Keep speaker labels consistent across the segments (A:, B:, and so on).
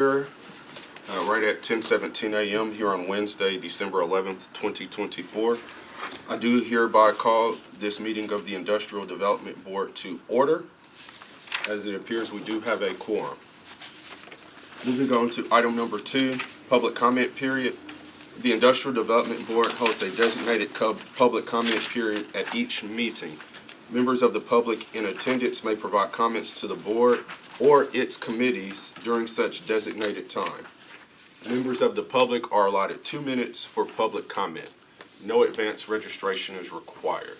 A: Right at 10:17 a.m. here on Wednesday, December 11th, 2024. I do hereby call this meeting of the Industrial Development Board to order. As it appears, we do have a quorum. Moving on to item number 2, public comment period. The Industrial Development Board holds a designated public comment period at each meeting. Members of the public in attendance may provide comments to the board or its committees during such designated time. Members of the public are allotted 2 minutes for public comment. No advance registration is required.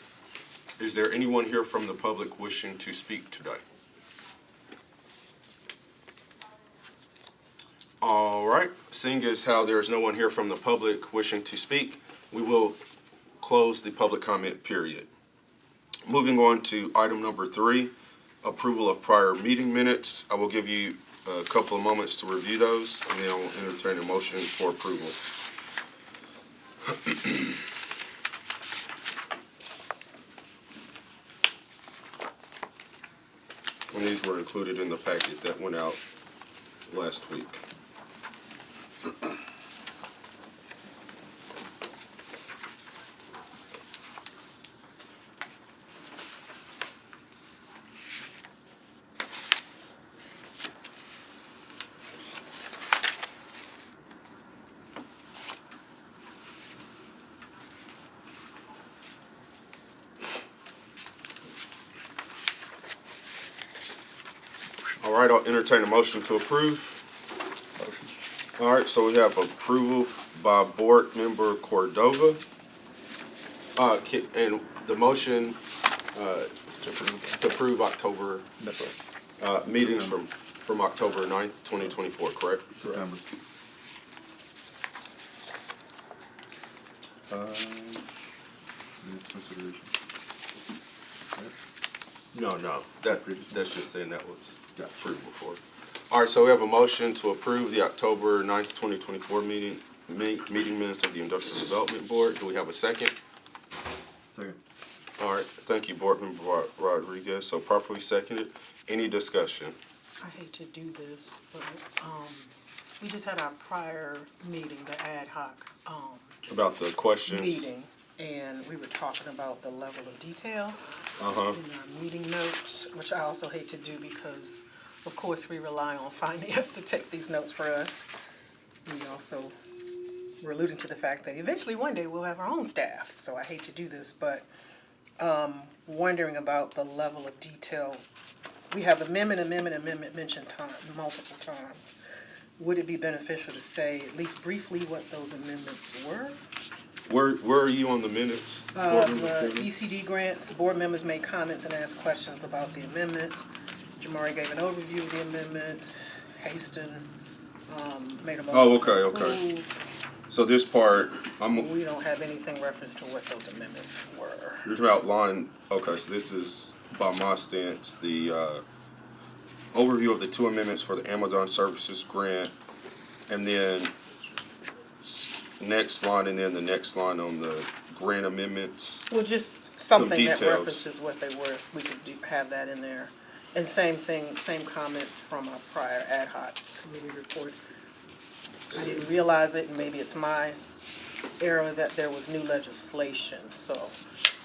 A: Is there anyone here from the public wishing to speak today? All right, seeing as how there is no one here from the public wishing to speak, we will close the public comment period. Moving on to item number 3, approval of prior meeting minutes. I will give you a couple of moments to review those, and then I will entertain a motion for approval. And these were included in the packet that went out last week. All right, I'll entertain a motion to approve. Motion. All right, so we have approval by Board Member Cordova. And the motion to approve October meetings from October 9th, 2024, correct?
B: Correct. Consideration.
A: No, that's just saying that was approved before. All right, so we have a motion to approve the October 9th, 2024 meeting minutes of the Industrial Development Board. Do we have a second?
B: Second.
A: All right, thank you, Board Member Rodriguez. So properly seconded. Any discussion?
C: I hate to do this, but we just had our prior meeting, the ad hoc
A: About the questions?
C: meeting, and we were talking about the level of detail in our meeting notes, which I also hate to do because, of course, we rely on finance to take these notes for us. We also were alluding to the fact that eventually one day we'll have our own staff, so I hate to do this, but wondering about the level of detail. We have amendment mentioned multiple times. Would it be beneficial to say at least briefly what those amendments were?
A: Where are you on the minutes?
C: The ECD grants, board members made comments and asked questions about the amendments. Jamari gave an overview of the amendments. Haston made a motion.
A: Oh, okay. So this part,
C: We don't have anything reference to what those amendments were.
A: you're talking about line, okay, so this is, by my stance, the overview of the 2 amendments for the Amazon Services Grant, and then next line, and then the next line on the grant amendments.
C: Well, just something that
A: details.
C: references what they were, if we could have that in there. And same thing, same comments from our prior ad hoc committee report. I didn't realize it, and maybe it's my error that there was new legislation, so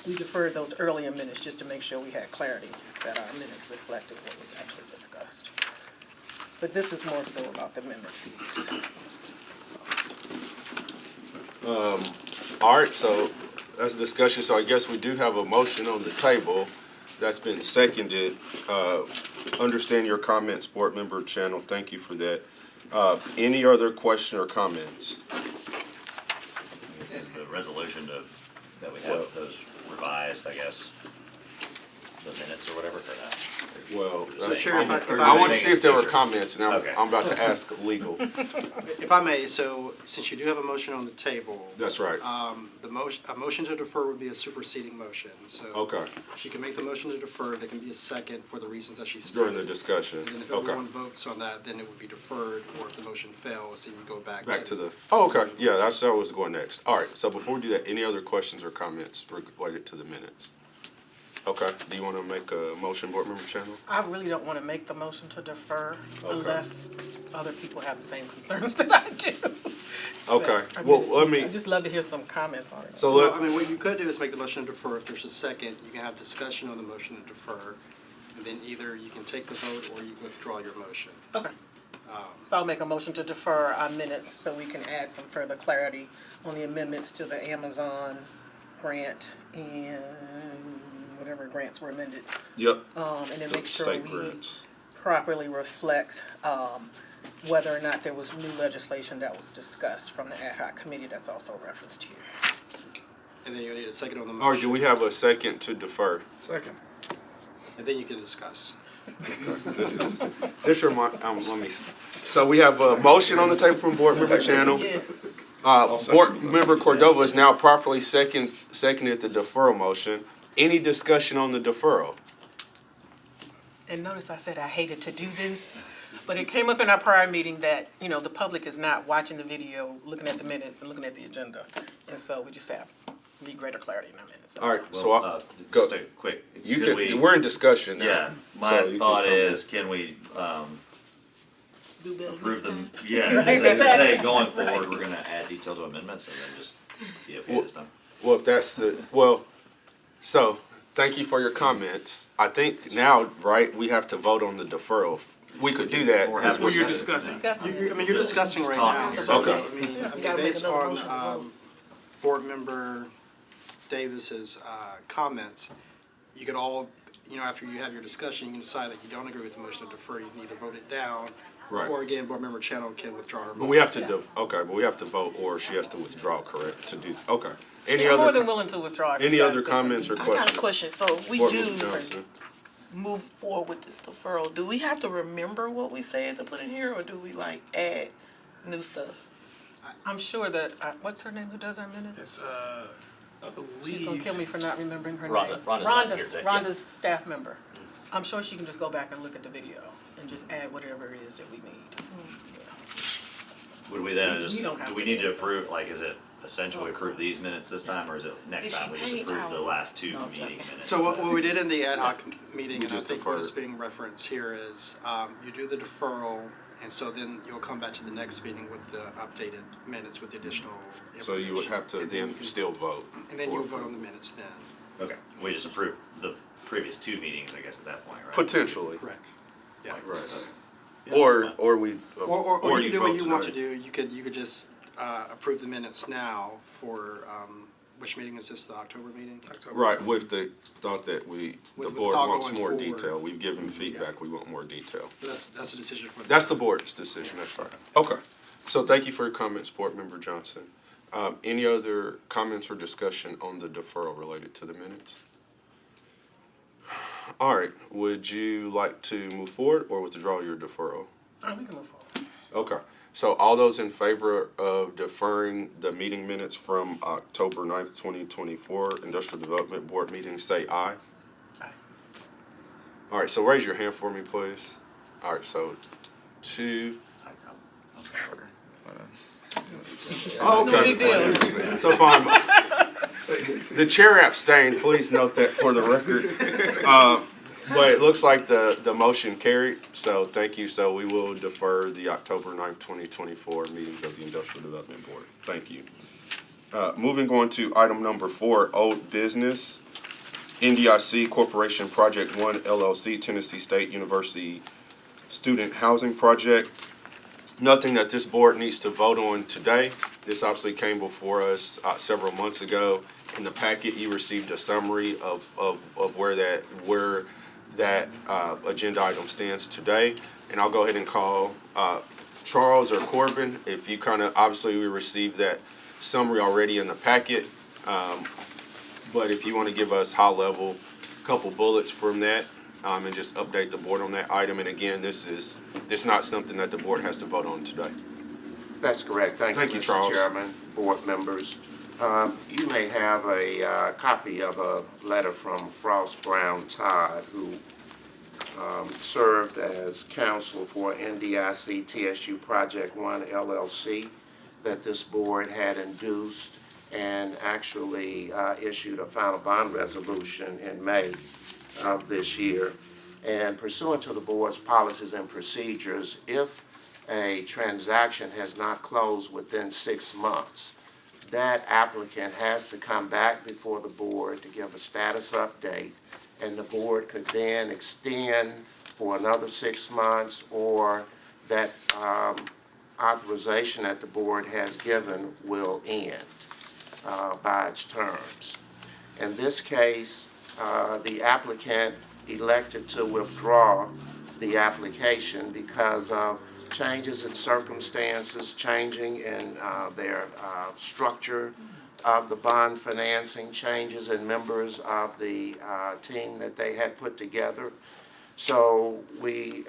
C: we deferred those earlier minutes just to make sure we had clarity that our minutes reflected what was actually discussed. But this is more so about the amendment piece.
A: All right, so that's a discussion. So I guess we do have a motion on the table that's been seconded. Understand your comments, Board Member Channel. Thank you for that. Any other question or comments?
D: Is the resolution that we have those revised, I guess, the minutes or whatever, or not?
A: Well,
E: I
A: want to see if there were comments, and
D: Okay.
A: I'm about to ask legal.
E: If I may, so since you do have a motion on the table,
A: That's right.
E: a motion to defer would be a superseding motion. So
A: Okay,
E: she can make the motion to defer. There can be a second for the reasons that she stated.
A: during the discussion.
E: And then if
A: Okay.
E: everyone votes on that, then it would be deferred. Or if the motion fails, then you would go back
A: Back to the, oh, okay, yeah, that's how I was going next. All right, so before we do that, any other questions or comments related to the minutes? Okay, do you want to make a motion, Board Member Channel?
C: I really don't want to make the motion to defer unless other people have the same concerns that I do.
A: Okay,
C: But I
A: well,
C: really
A: let me,
C: I'd just love to hear some comments on it.
A: so
E: Well, I
A: let,
E: mean, what you could do is make the motion to defer. If there's a second, you can have discussion on the motion to defer. And then either you can take the vote or you can withdraw your motion.
C: Okay. So I'll make a motion to defer our minutes so we can add some further clarity on the amendments to the Amazon grant and whatever grants were amended.
A: yep,
C: And then make sure
A: state
C: we
A: grants.
C: properly reflect whether or not there was new legislation that was discussed from the ad hoc committee that's also referenced here.
E: And then you need a second on the
A: Or
E: motion.
A: do we have a second to defer?
B: Second.
E: And then you can discuss.
A: This remind, let me, so we have a motion on the table from Board Member Channel.
C: Yes.
A: Board Member Cordova is now properly seconded the deferral motion. Any discussion on the deferral?
C: And notice I said I hated to do this, but it came up in our prior meeting that, you know, the public is not watching the video, looking at the minutes and looking at the agenda. And so we just have need greater clarity in our minutes.
A: All right, so
D: Well,
A: I'll, go,
D: just a quick,
A: you
D: could
A: can,
D: we-
A: we're in discussion now.
D: Yeah,
A: so
D: my
A: you can
D: thought
A: come in.
D: is, can we,
C: Do better
D: approve
C: next
D: them?
C: time.
D: Yeah,
C: Right,
D: they
C: exactly.
D: say going forward, we're gonna add detail to amendments and then just be okay this time.
A: Well, if that's the, well, so, thank you for your comments. I think now, right, we have to vote on the deferral. We could do that.
D: Or
A: as
D: have
A: we're-
D: we-
C: Discussing.
E: I mean, you're discussing right now.
D: Talking.
E: So,
A: Okay.
E: I mean,
C: gotta make
E: based
C: another
E: on
C: motion to vote.
E: Board Member Davis's comments, you could all, you know, after you have your discussion, you can decide that you don't agree with the motion to defer. You can either vote it down,
A: Right.
E: or again, Board Member Channel can withdraw her motion.
A: But we have to, okay, but we have to vote, or she has to withdraw, correct, to do, okay. Any
C: I'm more
A: other,
C: than willing to withdraw. if you
A: any
C: guys
A: other
C: think-
A: comments or
F: I got a
A: questions?
F: question. So if we
A: Board
F: do
A: Member Johnson.
F: move forward with this deferral, do we have to remember what we said to put in here, or do we like add new stuff?
C: I'm sure that, what's her name who does our minutes?
B: I
C: She's gonna
B: believe,
C: kill me for not remembering her
D: Rhonda.
C: name.
D: Rhonda's not here today, yeah.
C: Rhonda's staff member. I'm sure she can just go back and look at the video and just add whatever it is that we need.
D: Would we then just,
C: You don't have
D: do we
C: to
D: need
C: do
D: to
C: it.
D: approve, like, is it essentially approve these minutes this time, or is it next
F: Is she
D: time we just
F: paid
D: approve the
F: hours?
D: last two
F: No, I'm
D: meeting
F: joking.
D: minutes?
E: So what we did in the ad hoc meeting,
A: We
E: and I
A: just
E: think what is
A: deferred.
E: being referenced here is, you do the deferral, and so then you'll come back to the next meeting with the updated minutes with the additional information.
A: So you would have to
E: And
A: then
E: you can-
A: still vote.
E: And then you'll vote on the minutes then.
D: Okay, we just approved the previous two meetings, I guess, at that point, right?
A: Potentially,
E: Correct. Yeah.
A: right.
D: Yeah,
A: Or,
D: that's fine.
A: or we,
E: Or you do what
A: vote
E: you want to
A: tonight.
E: do. You could just approve the minutes now for, which meeting is this, the October meeting?
A: Right, with the thought that the
E: With
A: board
E: thought
A: wants
E: going
A: more
E: forward.
A: detail. We've given feedback, we want more detail.
E: That's a decision for.
A: That's the board's decision, that's right. Okay, so thank you for your comments, Board Member Johnson. Any other comments or discussion on the deferral related to the minutes? All right, would you like to move forward or withdraw your deferral?
C: We can move forward.
A: Okay, so all those in favor of deferring the meeting minutes from October 9th, 2024 Industrial Development Board meeting, say aye.
C: Aye.
A: All right, so raise your hand for me, please. All right, so two.
C: No big deal.
A: So fine. The chair abstained, please note that for the record. But it looks like the motion carried, so thank you. So we will defer the October 9th, 2024 meetings of the Industrial Development Board. Thank you. Moving on to item number 4, old business. NDIC Corporation Project 1 LLC, Tennessee State University Student Housing Project. Nothing that this board needs to vote on today. This obviously came before us several months ago. In the packet, you received a summary of where that agenda item stands today. And I'll go ahead and call Charles or Corbin. If you obviously we received that summary already in the packet. But if you want to give us high level, couple bullets from that, and just update the board on that item. And again, this is not something that the board has to vote on today.
G: That's correct. Thank you,
A: Thank you, Charles.
G: Mr. Chairman, board members. You may have a copy of a letter from Frost Brown Todd, who served as counsel for NDIC TSU Project 1 LLC, that this board had induced and actually issued a final bond resolution in May of this year. And pursuant to the board's policies and procedures, if a transaction has not closed within 6 months, that applicant has to come back before the board to give a status update, and the board could then extend for another 6 months, or that authorization that the board has given will end by its terms. In this case, the applicant elected to withdraw the application because of changes in circumstances, changing in their structure of the bond financing, changes in members of the team that they had put together. So we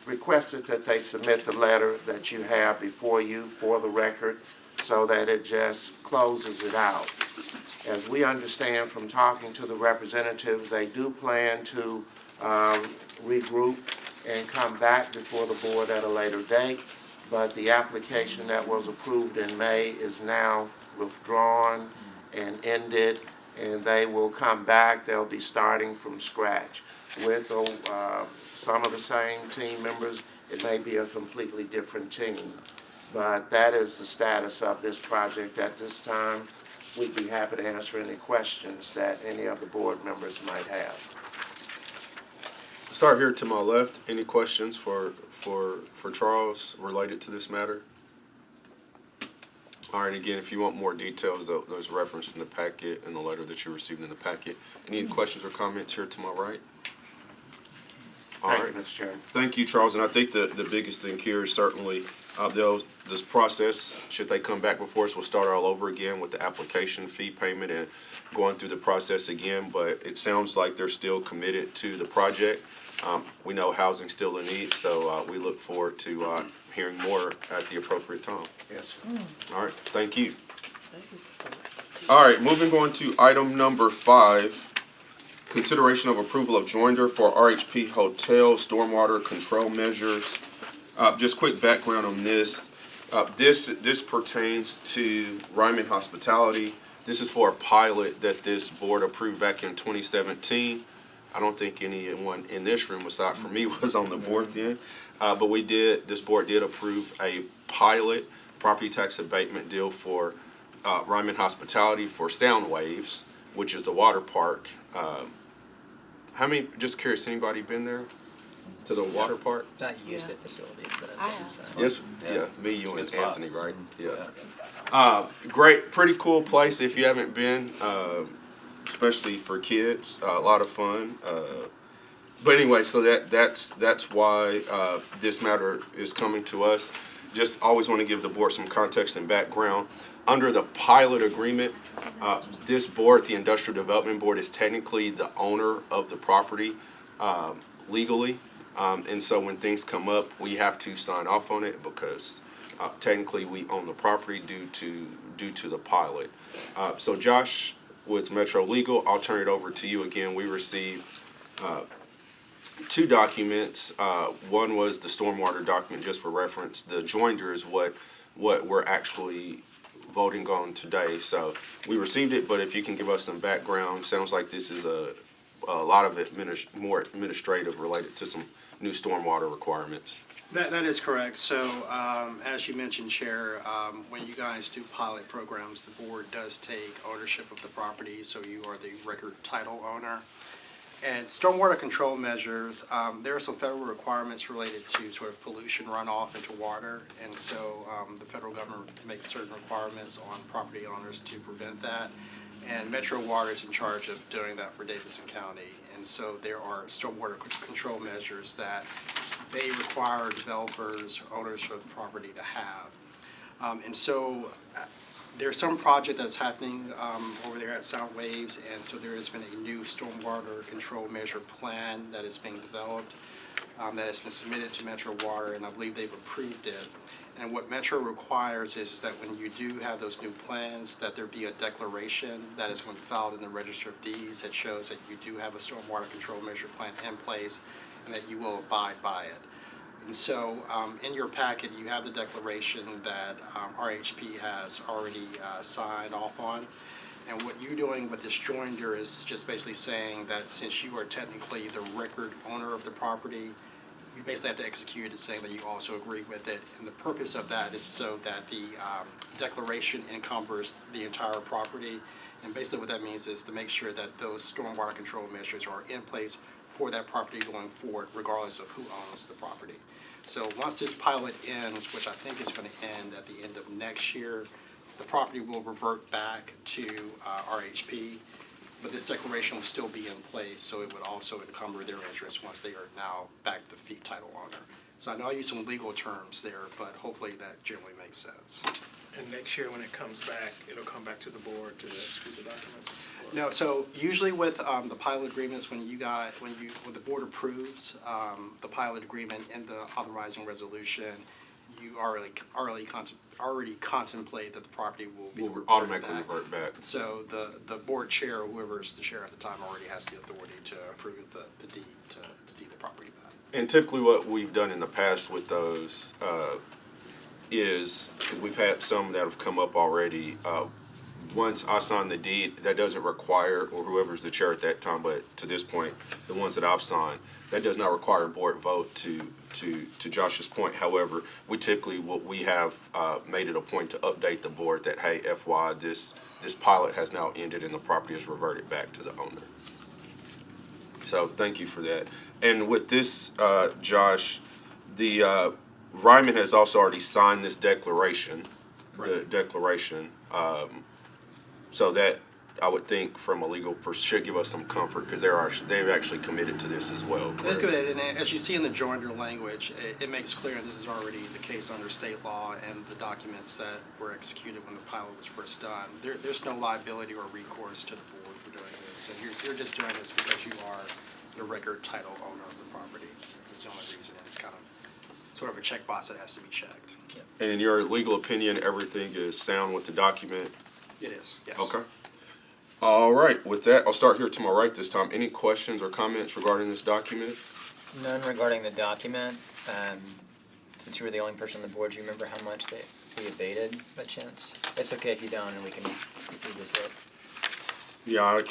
G: requested that they submit the letter that you have before you for the record, so that it just closes it out. As we understand from talking to the representatives, they do plan to regroup and come back before the board at a later date, but the application that was approved in May is now withdrawn and ended, and they will come back. They'll be starting from scratch with some of the same team members. It may be a completely different team, but that is the status of this project at this time. We'd be happy to answer any questions that any of the board members might have.
A: Start here to my left. Any questions for Charles related to this matter? All right, again, if you want more details, those referenced in the packet and the letter that you received in the packet. Any questions or comments here to my right? All
G: Thank
A: right.
G: you, Mr. Chairman.
A: Thank you, Charles. And I think the biggest thing here is certainly this process, should they come back before us, we'll start all over again with the application fee payment and going through the process again. But it sounds like they're still committed to the project. We know housing's still a need, so we look forward to hearing more at the appropriate time.
G: Yes, sir.
A: All right, thank you. All right, moving on to item number 5, consideration of approval of joinder for RHP Hotel stormwater control measures. Just quick background on this. This pertains to Ryman Hospitality. This is for a pilot that this board approved back in 2017. I don't think anyone in this room, aside from me, was on the board then. But this board did approve a pilot property tax abatement deal for Ryman Hospitality for Sound Waves, which is the water park. Just curious, anybody been there to the water park?
B: Not used at facilities, but
F: I
B: I've been
F: have.
B: inside.
A: Yes,
D: Yeah.
A: me, you,
D: It's a
A: and
D: good spot.
A: Anthony, right? Yeah. Great, pretty cool place if you haven't been, especially for kids. A lot of fun. But anyway, so that's why this matter is coming to us. Just always want to give the board some context and background. Under the pilot agreement, this board, the Industrial Development Board, is technically the owner of the property legally. And so when things come up, we have to sign off on it because technically we own the property due to the pilot. So Josh, with Metro Legal, I'll turn it over to you again. We received 2 documents. One was the stormwater document, just for reference. The joinder is what we're actually voting on today. So we received it, but if you can give us some background, sounds like this is a lot of it more administrative related to some new stormwater requirements.
E: That is correct. So, as you mentioned, Chair, when you guys do pilot programs, the board does take ownership of the property, so you are the record title owner. And stormwater control measures, there are some federal requirements related to sort of pollution runoff into water, and so the federal government makes certain requirements on property owners to prevent that. And Metro Water is in charge of doing that for Davidson County. And so there are stormwater control measures that they require developers, owners of property to have. And so there's some project that's happening over there at Sound Waves, and so there has been a new stormwater control measure plan that is being developed that has been submitted to Metro Water, and I believe they've approved it. And what Metro requires is that when you do have those new plans, that there be a declaration that is going to be filed in the Register of Deeds that shows that you do have a stormwater control measure plan in place and that you will abide by it. And so in your packet, you have the declaration that RHP has already signed off on. And what you're doing with this joinder is just basically saying that since you are technically the record owner of the property, you basically have to execute it saying that you also agree with it. And the purpose of that is so that the declaration encumbers the entire property. And basically what that means is to make sure that those stormwater control measures are in place for that property going forward, regardless of who owns the property. So once this pilot ends, which I think is going to end at the end of next year, the property will revert back to RHP, but this declaration will still be in place, so it would also encumber their interest once they are now back the fee title owner. So I know I use some legal terms there, but hopefully that generally makes sense.
B: And next year, when it comes back, it'll come back to the board to execute the documents?
E: No, so usually with the pilot agreements, when the board approves the pilot agreement and the authorizing resolution, you already contemplate that the property will be
A: Will
E: reverted
A: automatically
E: back.
A: revert back.
E: So the board chair, or whoever's the chair at the time, already has the authority to approve the deed to deed the property back.
A: And typically what we've done in the past with those is, because we've had some that have come up already, once I sign the deed, that doesn't require, or whoever's the chair at that time, but to this point, the ones that I've signed, that does not require a board vote to Josh's point. However, we typically, we have made it a point to update the board that, hey, FY, this pilot has now ended and the property is reverted back to the owner. So thank you for that. And with this, Josh, the Ryman has also already signed this declaration, the declaration. So that, I would think, from a legal should give us some comfort, because they've actually committed to this as well.
E: That's good, and as you see in the joinder language, it makes clear, and this is already the case under state law and the documents that were executed when the pilot was first done. There's no liability or recourse to the board for doing this. So you're just doing this because you are the record title owner of the property. That's the only reason, and it's kind of sort of a checkbox that has to be checked.
A: And in your legal opinion, everything is sound with the document?
E: It is, yes.
A: Okay. All right, with that, I'll start here to my right this time. Any questions or comments regarding this document?
H: None regarding the document. Since you were the only person on the board, do you remember how much we abated by chance? It's okay if you don't, and we can revisit.
A: Yeah, I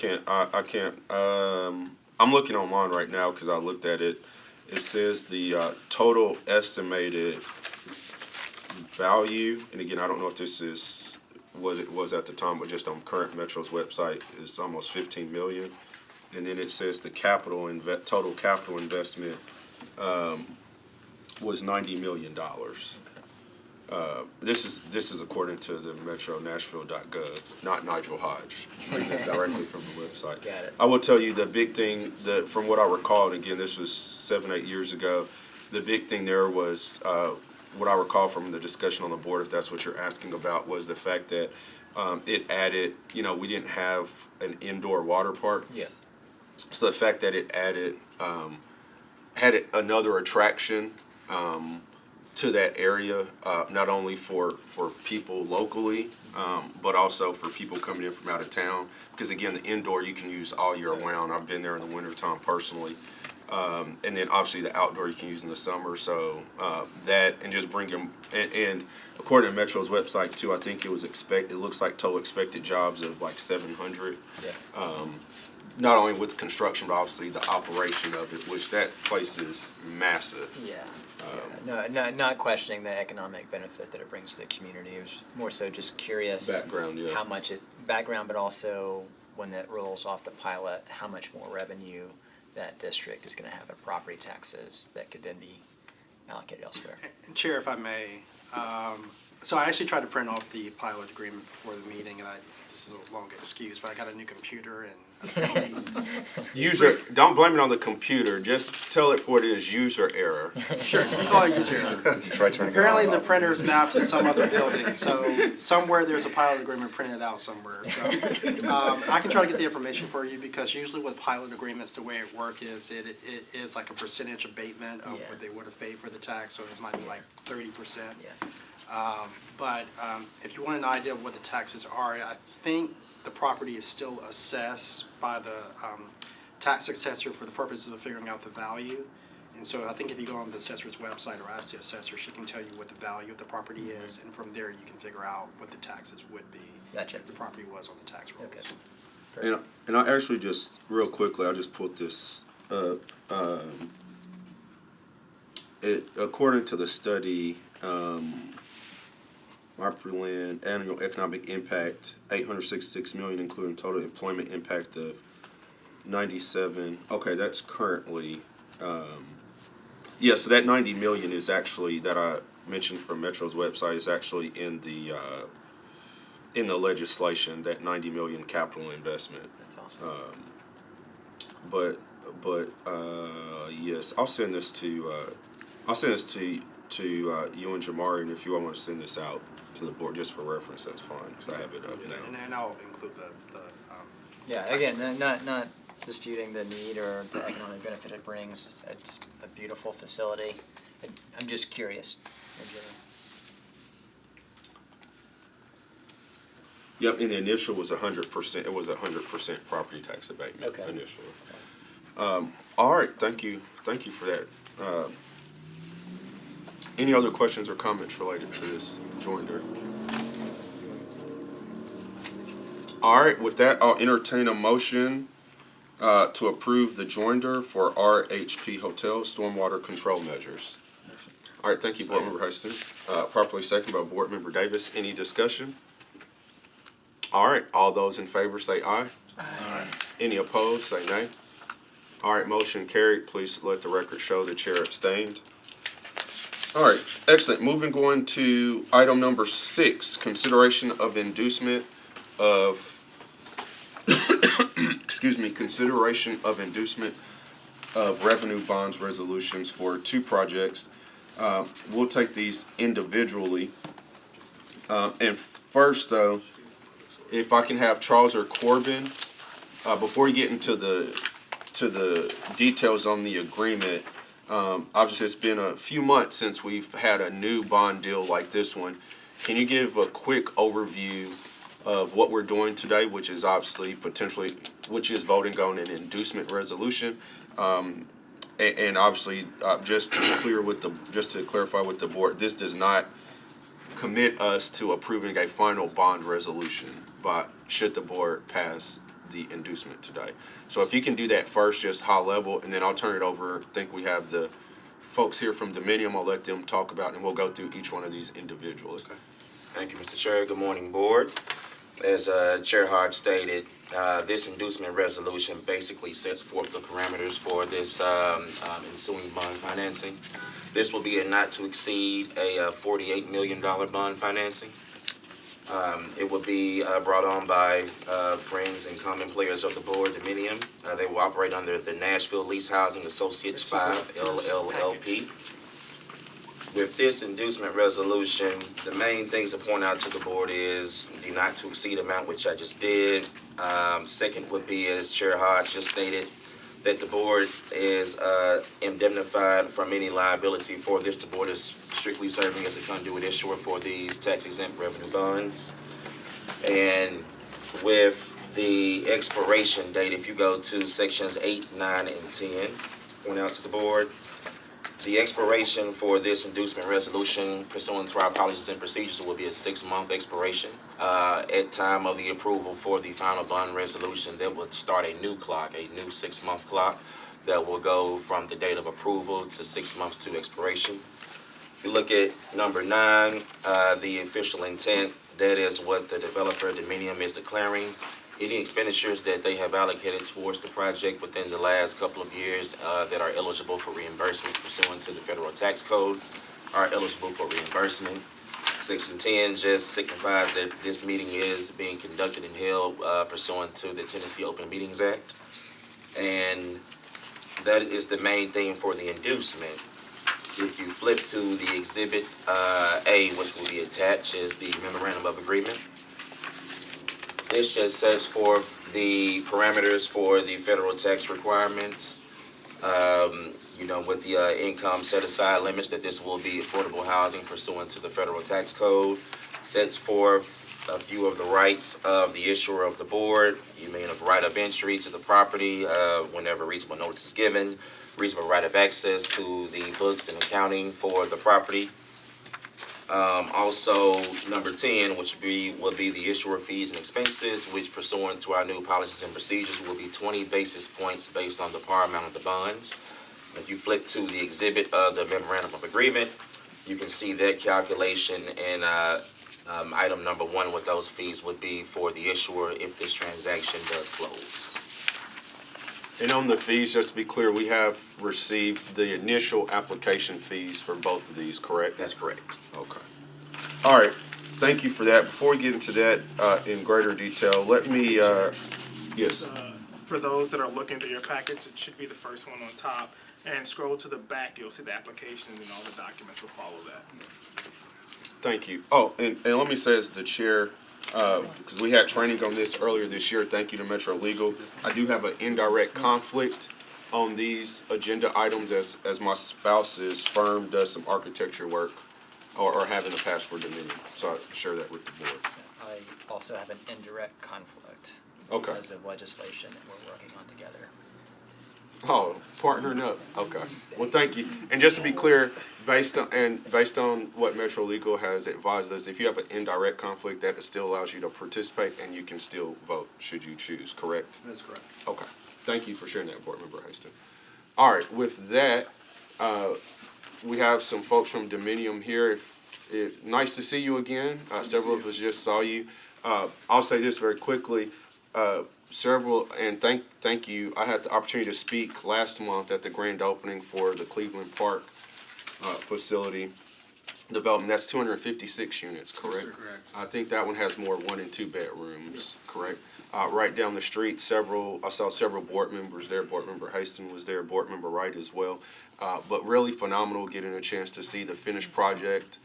A: can't. I'm looking online right now because I looked at it. It says the total estimated value, and again, I don't know if this is what it was at the time, but just on current Metro's website, is almost 15 million. And then it says the total capital investment was $90 million. This is according to the metronashville.gov, not Nigel Hodge. Reading this directly from the website.
H: Got it.
A: I will tell you the big thing that, from what I recall, and again, this was 7-8 years ago, the big thing there was, what I recall from the discussion on the board, if that's what you're asking about, was the fact that it added, we didn't have an indoor water park.
H: Yeah.
A: So the fact that it added, had another attraction to that area, not only for people locally, but also for people coming in from out of town. Because again, the indoor you can use all year round. I've been there in the wintertime personally. And then obviously the outdoor you can use in the summer. So that, and just bring them, and according to Metro's website too, I think it looks like total expected jobs of like 700.
H: Yeah.
A: Not only with construction, but obviously the operation of it, which that place is massive.
H: Yeah. No, not questioning the economic benefit that it brings to the community. It was more so just curious.
A: Background, yeah.
H: How much background, but also when that rolls off the pilot, how much more revenue that district is going to have in property taxes that could then be allocated elsewhere.
E: And Chair, if I may, so I actually tried to print off the pilot agreement before the meeting, and this is a long excuse, but I got a new computer and
A: Don't blame it on the computer. Just tell it for it is user error.
E: Sure, we call it user error. Apparently the printer is mapped to some other building, so somewhere there's a pilot agreement printed out somewhere. So I can try to get the information for you, because usually with pilot agreements, the way it works is it is like a percentage abatement of what they would have paid for the tax, so it might be like 30%.
H: Yeah.
E: But if you want an idea of what the taxes are, I think the property is still assessed by the tax assessor for the purposes of figuring out the value. And so I think if you go on the assessor's website or ask the assessor, she can tell you what the value of the property is, and from there you can figure out what the taxes would be.
H: Gotcha.
E: If the property was on the tax rolls.
H: Okay.
A: And I actually just, real quickly, I just pulled this up. According to the study, Metropolitan annual economic impact, 866 million, including total employment impact of 97. Okay, that's currently, yeah, so that 90 million is actually, that I mentioned from Metro's website, is actually in the legislation, that 90 million capital investment.
H: That's awesome.
A: But yes, I'll send this to you and Jamari, and if you all want to send this out to the board just for reference, that's fine, because I have it up now.
E: And I'll include the
H: Yeah, again, not disputing the need or the economic benefit it brings. It's a beautiful facility. I'm just curious.
A: Yep, and the initial was 100%, it was 100% property tax abatement
H: Okay.
A: initially. All right, thank you for that. Any other questions or comments related to this joinder? All right, with that, I'll entertain a motion to approve the joinder for RHP Hotel stormwater control measures. All right, thank you, Board Member Huston. Properly seconded by Board Member Davis. Any discussion? All right, all those in favor say aye. Aye. Any opposed, say nay. All right, motion carried. Please let the record show the chair abstained. All right, excellent. Moving on to item number 6, consideration of inducement of, consideration of inducement of revenue bonds resolutions for 2 projects. We'll take these individually. And first, though, if I can have Charles or Corbin, before you get into the details on the agreement, obviously it's been a few months since we've had a new bond deal like this one. Can you give a quick overview of what we're doing today, which is obviously which is voting on an inducement resolution, and obviously just to clarify with the board, this does not commit us to approving a final bond resolution, but should the board pass the inducement today. So if you can do that first, just high level, and then I'll turn it over. I think we have the folks here from Dominium. I'll let them talk about it, and we'll go through each one of these individually.
I: Okay. Thank you, Mr. Chair. Good morning, Board. As Chair Hart stated, this inducement resolution basically sets forth the parameters for this ensuing bond financing. This will be a not to exceed a $48 million bond financing. It will be brought on by friends and common players of the board, Dominium. They will operate under the Nashville Lease Housing Associates 5 LLLP. With this inducement resolution, the main things to point out to the board is the not to exceed amount, which I just did. Second would be, as Chair Hodge just stated, that the board is indemnified from any liability for this. The board is strictly serving as a conduit issuer for these tax-exempt revenue bonds. And with the expiration date, if you go to sections 8, 9, and 10, point out to the board, the expiration for this inducement resolution pursuant to our policies and procedures will be a 6-month expiration. At time of the approval for the final bond resolution, that would start a new clock, a new 6-month clock that will go from the date of approval to 6 months to expiration. If you look at number 9, the official intent, that is what the developer, Dominium, is declaring. Any expenditures that they have allocated towards the project within the last couple of years that are eligible for reimbursement pursuant to the federal tax code are eligible for reimbursement. Section 10 just signifies that this meeting is being conducted and held pursuant to the Tennessee Open Meetings Act. And that is the main thing for the inducement. If you flip to the Exhibit A, which will be attached, is the Memorandum of Agreement. This just sets forth the parameters for the federal tax requirements, with the income set-aside limits, that this will be affordable housing pursuant to the federal tax code, sets forth a few of the rights of the issuer of the board. You may have right of entry to the property whenever reasonable notice is given. reasonable right of access to the books and accounting for the property. Also, number 10, which will be the issuer fees and expenses, which pursuant to our new policies and procedures will be 20 basis points based on the par amount of the bonds. If you flick to the exhibit of the memorandum of agreement, you can see that calculation, and item number 1 with those fees would be for the issuer if this transaction does close.
A: And on the fees, just to be clear, we have received the initial application fees for both of these, correct?
I: That's correct.
A: Okay. All right, thank you for that. Before we get into that in greater detail, let me, yes.
B: For those that are looking through your packets, it should be the first one on top. And scroll to the back, you'll see the application, and then all the documents will follow that.
A: Thank you. Oh, and let me say as the chair, because we had training on this earlier this year, thank you to Metro Legal. I do have an indirect conflict on these agenda items as my spouse's firm does some architecture work or having a pass for Dominion. So I share that with the board.
H: I also have an indirect conflict
A: Okay.
H: because of legislation that we're working on together.
A: Oh, partnering up. Okay. Well, thank you. And just to be clear, based on what Metro Legal has advised us, if you have an indirect conflict, that still allows you to participate and you can still vote should you choose. Correct?
E: That's correct.
A: Okay. Thank you for sharing that, Board Member Haston. All right. With that, we have some folks from Dominion here. Nice to see you again. Several of us just saw you. I'll say this very quickly. Thank you. I had the opportunity to speak last month at the grand opening for the Cleveland Park facility development. That's 256 units, correct?
E: Yes, sir, correct.
A: I think that one has more 1 and 2 bedrooms, correct? Right down the street, I saw several board members there. Board Member Haston was there, Board Member Wright as well. But really phenomenal getting a chance to see the finished project,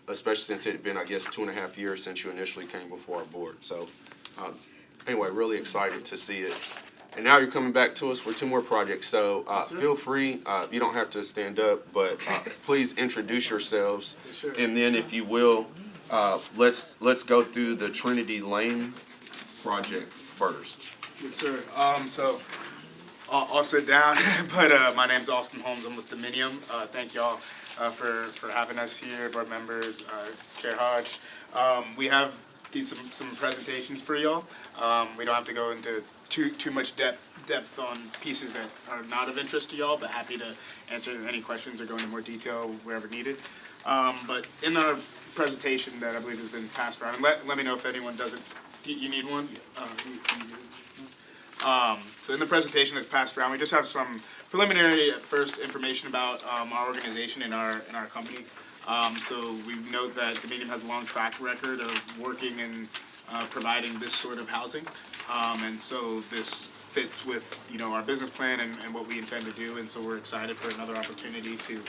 A: especially since it had been, I guess, 2.5 years since you initially came before our board. So anyway, really excited to see it. And now you're coming back to us for 2 more projects. So feel free, you don't have to stand up, but please introduce yourselves. And then if you will, let's go through the Trinity Lane project first.
J: Yes, sir. So I'll sit down, but my name's Austin Holmes. I'm with Dominion. Thank y'all for having us here, board members, Chair Hodge. We have some presentations for y'all. We don't have to go into too much depth on pieces that are not of interest to y'all, but happy to answer any questions or go into more detail wherever needed. But in our presentation that I believe has been passed around, and let me know if anyone doesn't. You need one? So in the presentation that's passed around, we just have some preliminary first information about our organization and our company. So we note that Dominion has a long track record of working and providing this sort of housing. And so this fits with, our business plan and what we intend to do. And so we're excited for another opportunity to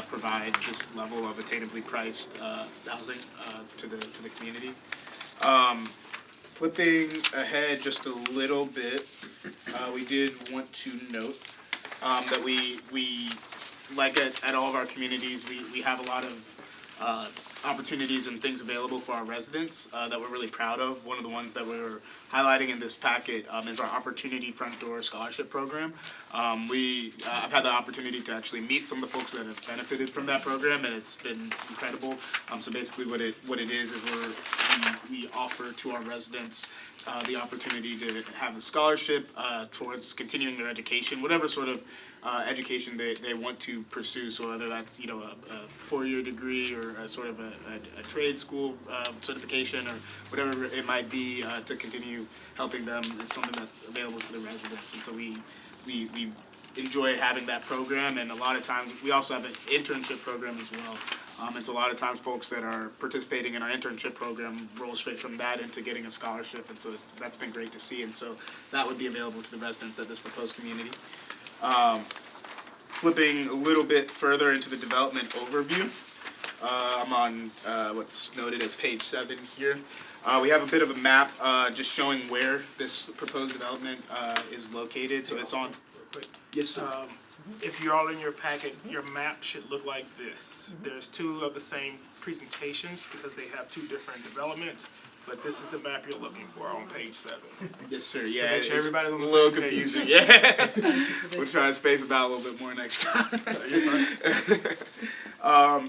J: provide this level of attainably priced housing to the community. Flipping ahead just a little bit, we did want to note that we like at all of our communities, we have a lot of opportunities and things available for our residents that we're really proud of. One of the ones that we're highlighting in this packet is our Opportunity Front Door Scholarship Program. I've had the opportunity to actually meet some of the folks that have benefited from that program, and it's been incredible. So basically what it is we offer to our residents the opportunity to have a scholarship towards continuing their education, whatever sort of education they want to pursue. So whether that's a 4-year degree or a sort of a trade school certification or whatever it might be to continue helping them, it's something that's available to the residents. And so we enjoy having that program, and a lot of times we also have an internship program as well. And so a lot of times folks that are participating in our internship program roll straight from that into getting a scholarship, and so that's been great to see. And so that would be available to the residents at this proposed community. Flipping a little bit further into the development overview, I'm on what's noted as page 7 here. We have a bit of a map just showing where this proposed development is located. So it's on. Yes, sir.
B: If you're all in your packet, your map should look like this. There's 2 of the same presentations because they have 2 different developments. but this is the map you're looking for on page 7.
J: Yes, sir.
B: To
J: Yeah,
B: make sure
J: it's
B: everybody's on
J: a
B: the
J: little
B: same page.
J: confusing. Yeah, we'll try to space them out a little bit more next time.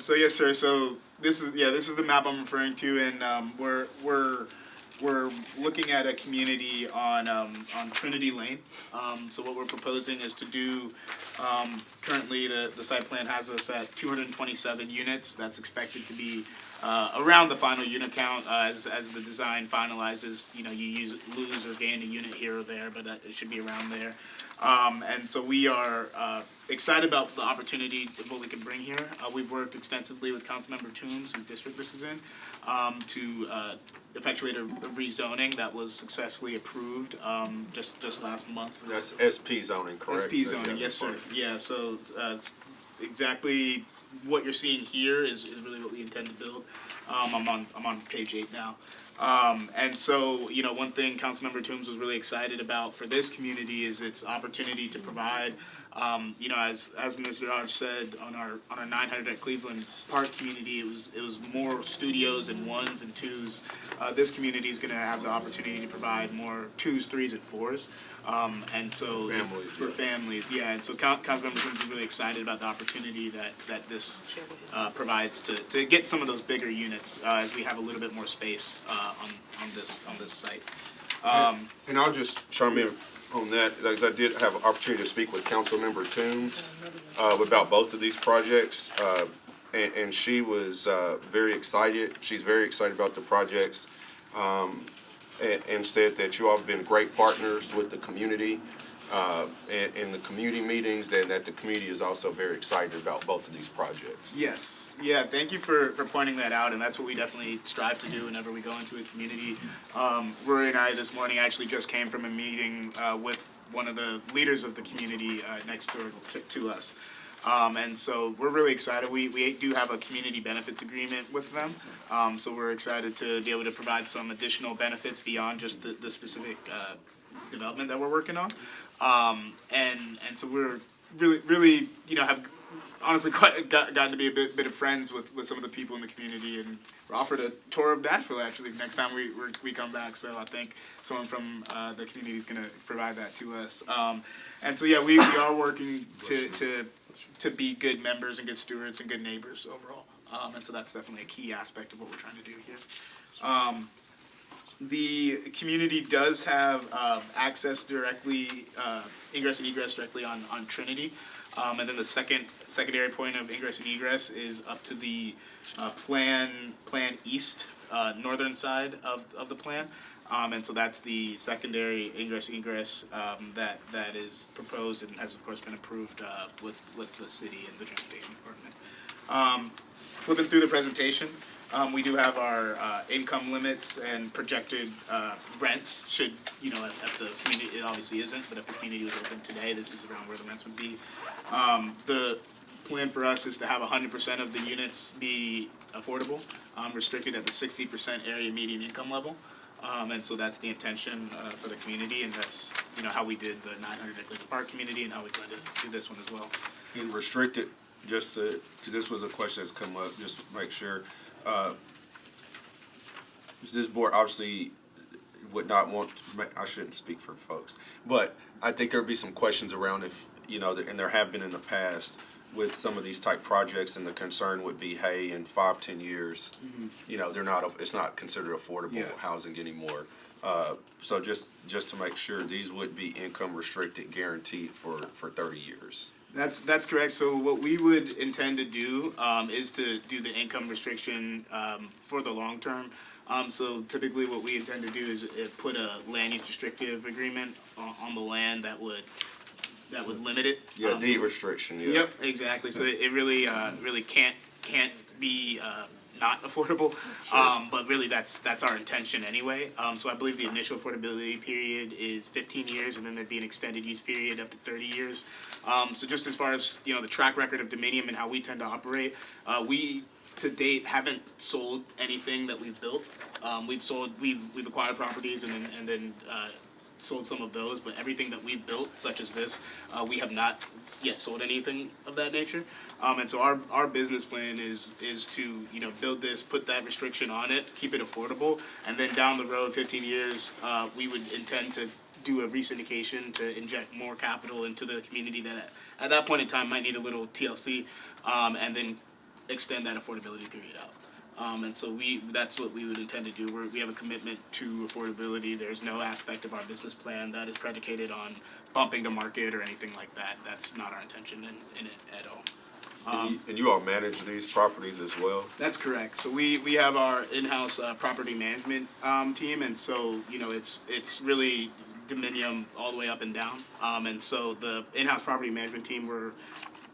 J: So yes, sir. So this is the map I'm referring to, and we're looking at a community on Trinity Lane. So what we're proposing is to do, currently the site plan has us at 227 units. That's expected to be around the final unit count as the design finalizes. You know, you lose or gain a unit here or there, but it should be around there. And so we are excited about the opportunity of what we can bring here. We've worked extensively with Councilmember Toombs, whose district this is in, to effectuate a rezoning that was successfully approved just last month.
A: That's SP zoning, correct?
J: SP zoning, yes, sir. Yeah, so it's exactly what you're seeing here is really what we intend to build. I'm on page 8 now. And so, you know, one thing Councilmember Toombs was really excited about for this community is its opportunity to provide, you know, as Mr. Hodge said, on our 900 at Cleveland Park community, it was more studios and 1s and 2s. This community is going to have the opportunity to provide more 2s, 3s, and 4s. And so for families, yeah. And so Councilmember Toombs is really excited about the opportunity that this provides to get some of those bigger units as we have a little bit more space on this site.
A: And I'll just chime in on that. Like, I did have an opportunity to speak with Councilmember Toombs about both of these projects, and she was very excited. She's very excited about the projects, and said that you all have been great partners with the community in the community meetings, and that the community is also very excited about both of these projects.
J: Yes, yeah, thank you for pointing that out, and that's what we definitely strive to do whenever we go into a community. Rory and I this morning actually just came from a meeting with one of the leaders of the community next door to us. And so we're really excited. We do have a community benefits agreement with them, so we're excited to be able to provide some additional benefits beyond just the specific development that we're working on. And so we're really, you know, have honestly gotten to be a bit of friends with some of the people in the community, and we're offered a tour of Nashville actually next time we come back. So I think someone from the community is going to provide that to us. And so yeah, we are working to be good members and good stewards and good neighbors overall. And so that's definitely a key aspect of what we're trying to do here. The community does have access directly, ingress and egress directly on Trinity. And then the secondary point of ingress and egress is up to the plan east, northern side of the plan. And so that's the secondary ingress egress that is proposed and has of course been approved with the city and the transportation department. Flipping through the presentation, we do have our income limits and projected rents should, you know, if the community, it obviously isn't, but if the community was open today, this is around where the rents would be. The plan for us is to have 100% of the units be affordable, restricted at the 60% area median income level. And so that's the intention for the community, and that's, you know, how we did the 900 at Cleveland Park community and how we plan to do this one as well.
A: And restricted, just to, because this was a question that's come up, just to make sure. This board obviously would not want to I shouldn't speak for folks, but I think there'd be some questions around if, you know, and there have been in the past with some of these type projects, and the concern would be, hey, in 5-10 years, you know, it's not considered affordable housing anymore. So just to make sure, these would be income restricted, guaranteed for 30 years.
J: That's correct. So what we would intend to do is to do the income restriction for the long term. So typically what we intend to do is put a land use restrictive agreement on the land that would limit it.
A: Yeah, deed restriction, yeah.
J: Yep, exactly. So it really can't be not affordable, but really that's our intention anyway. So I believe the initial affordability period is 15 years, and then there'd be an extended use period up to 30 years. So just as far as, you know, the track record of Dominium and how we tend to operate, we to date haven't sold anything that we've built. We've acquired properties and then sold some of those, but everything that we've built, such as this, we have not yet sold anything of that nature. And so our business plan is to, you know, build this, put that restriction on it, keep it affordable, and then down the road, 15 years, we would intend to do a re-syndication to inject more capital into the community that at that point in time might need a little TLC, and then extend that affordability period out. And so that's what we would intend to do. We have a commitment to affordability. There's no aspect of our business plan that is predicated on bumping the market or anything like that. That's not our intention in it at all.
A: And you all manage these properties as well?
J: That's correct. So we have our in-house property management team, and so, you know, it's really dominium all the way up and down. And so the in-house property management team, we're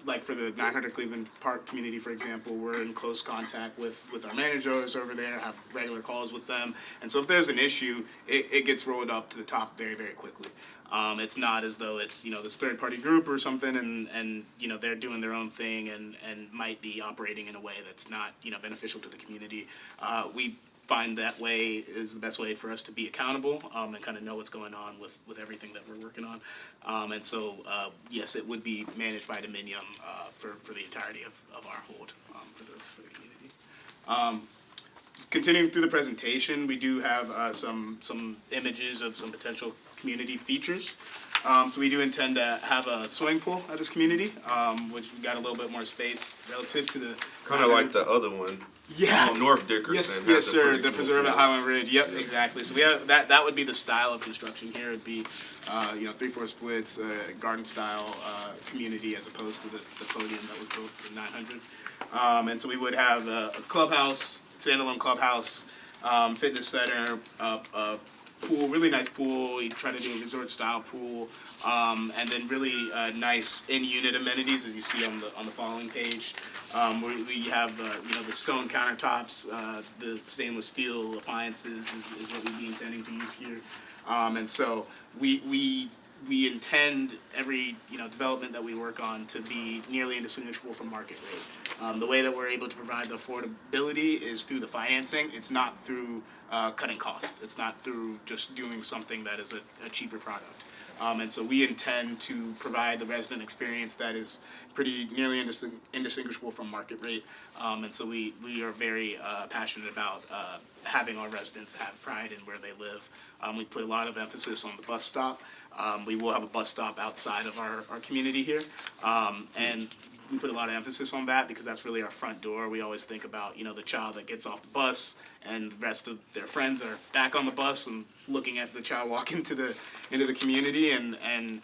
J: like for the 900 Cleveland Park community, for example, we're in close contact with our managers over there, have regular calls with them. And so if there's an issue, it gets rolled up to the top very, very quickly. It's not as though it's, you know, this third-party group or something and you know, they're doing their own thing and might be operating in a way that's not, you know, beneficial to the community. We find that way is the best way for us to be accountable and kind of know what's going on with everything that we're working on. And so, yes, it would be managed by Dominium for the entirety of our hold for the community. Continuing through the presentation, we do have some images of some potential community features. So we do intend to have a swimming pool at this community, which we got a little bit more space relative to the
A: Kind of like the other one.
J: Yeah.
A: North Dickerson.
J: Yes,
A: has
J: yes,
A: a
J: sir.
A: pretty
J: The
A: cool
J: preserve at
A: feel.
J: Highland Ridge. Yep, exactly. So we have that would be the style of construction here. It'd be, you know, 3/4 splits, garden style community as opposed to the podium that was built in 900. And so we would have a clubhouse, standalone clubhouse, fitness center, pool, really nice pool. You try to do a resort style pool, and then really nice in-unit amenities as you see on the following page. We have you know, the stone countertops, the stainless steel appliances is what we'd be intending to use here, and so we intend every, you know, development that we work on to be nearly indistinguishable from market rate. The way that we're able to provide the affordability is through the financing. It's not through cutting costs. It's not through just doing something that is a cheaper product. And so we intend to provide the resident experience that is pretty nearly indistinguishable from market rate. And so we are very passionate about having our residents have pride in where they live. We put a lot of emphasis on the bus stop. We will have a bus stop outside of our community here. And we put a lot of emphasis on that because that's really our front door. We always think about, you know, the child that gets off the bus and the rest of their friends are back on the bus and looking at the child walk into the community and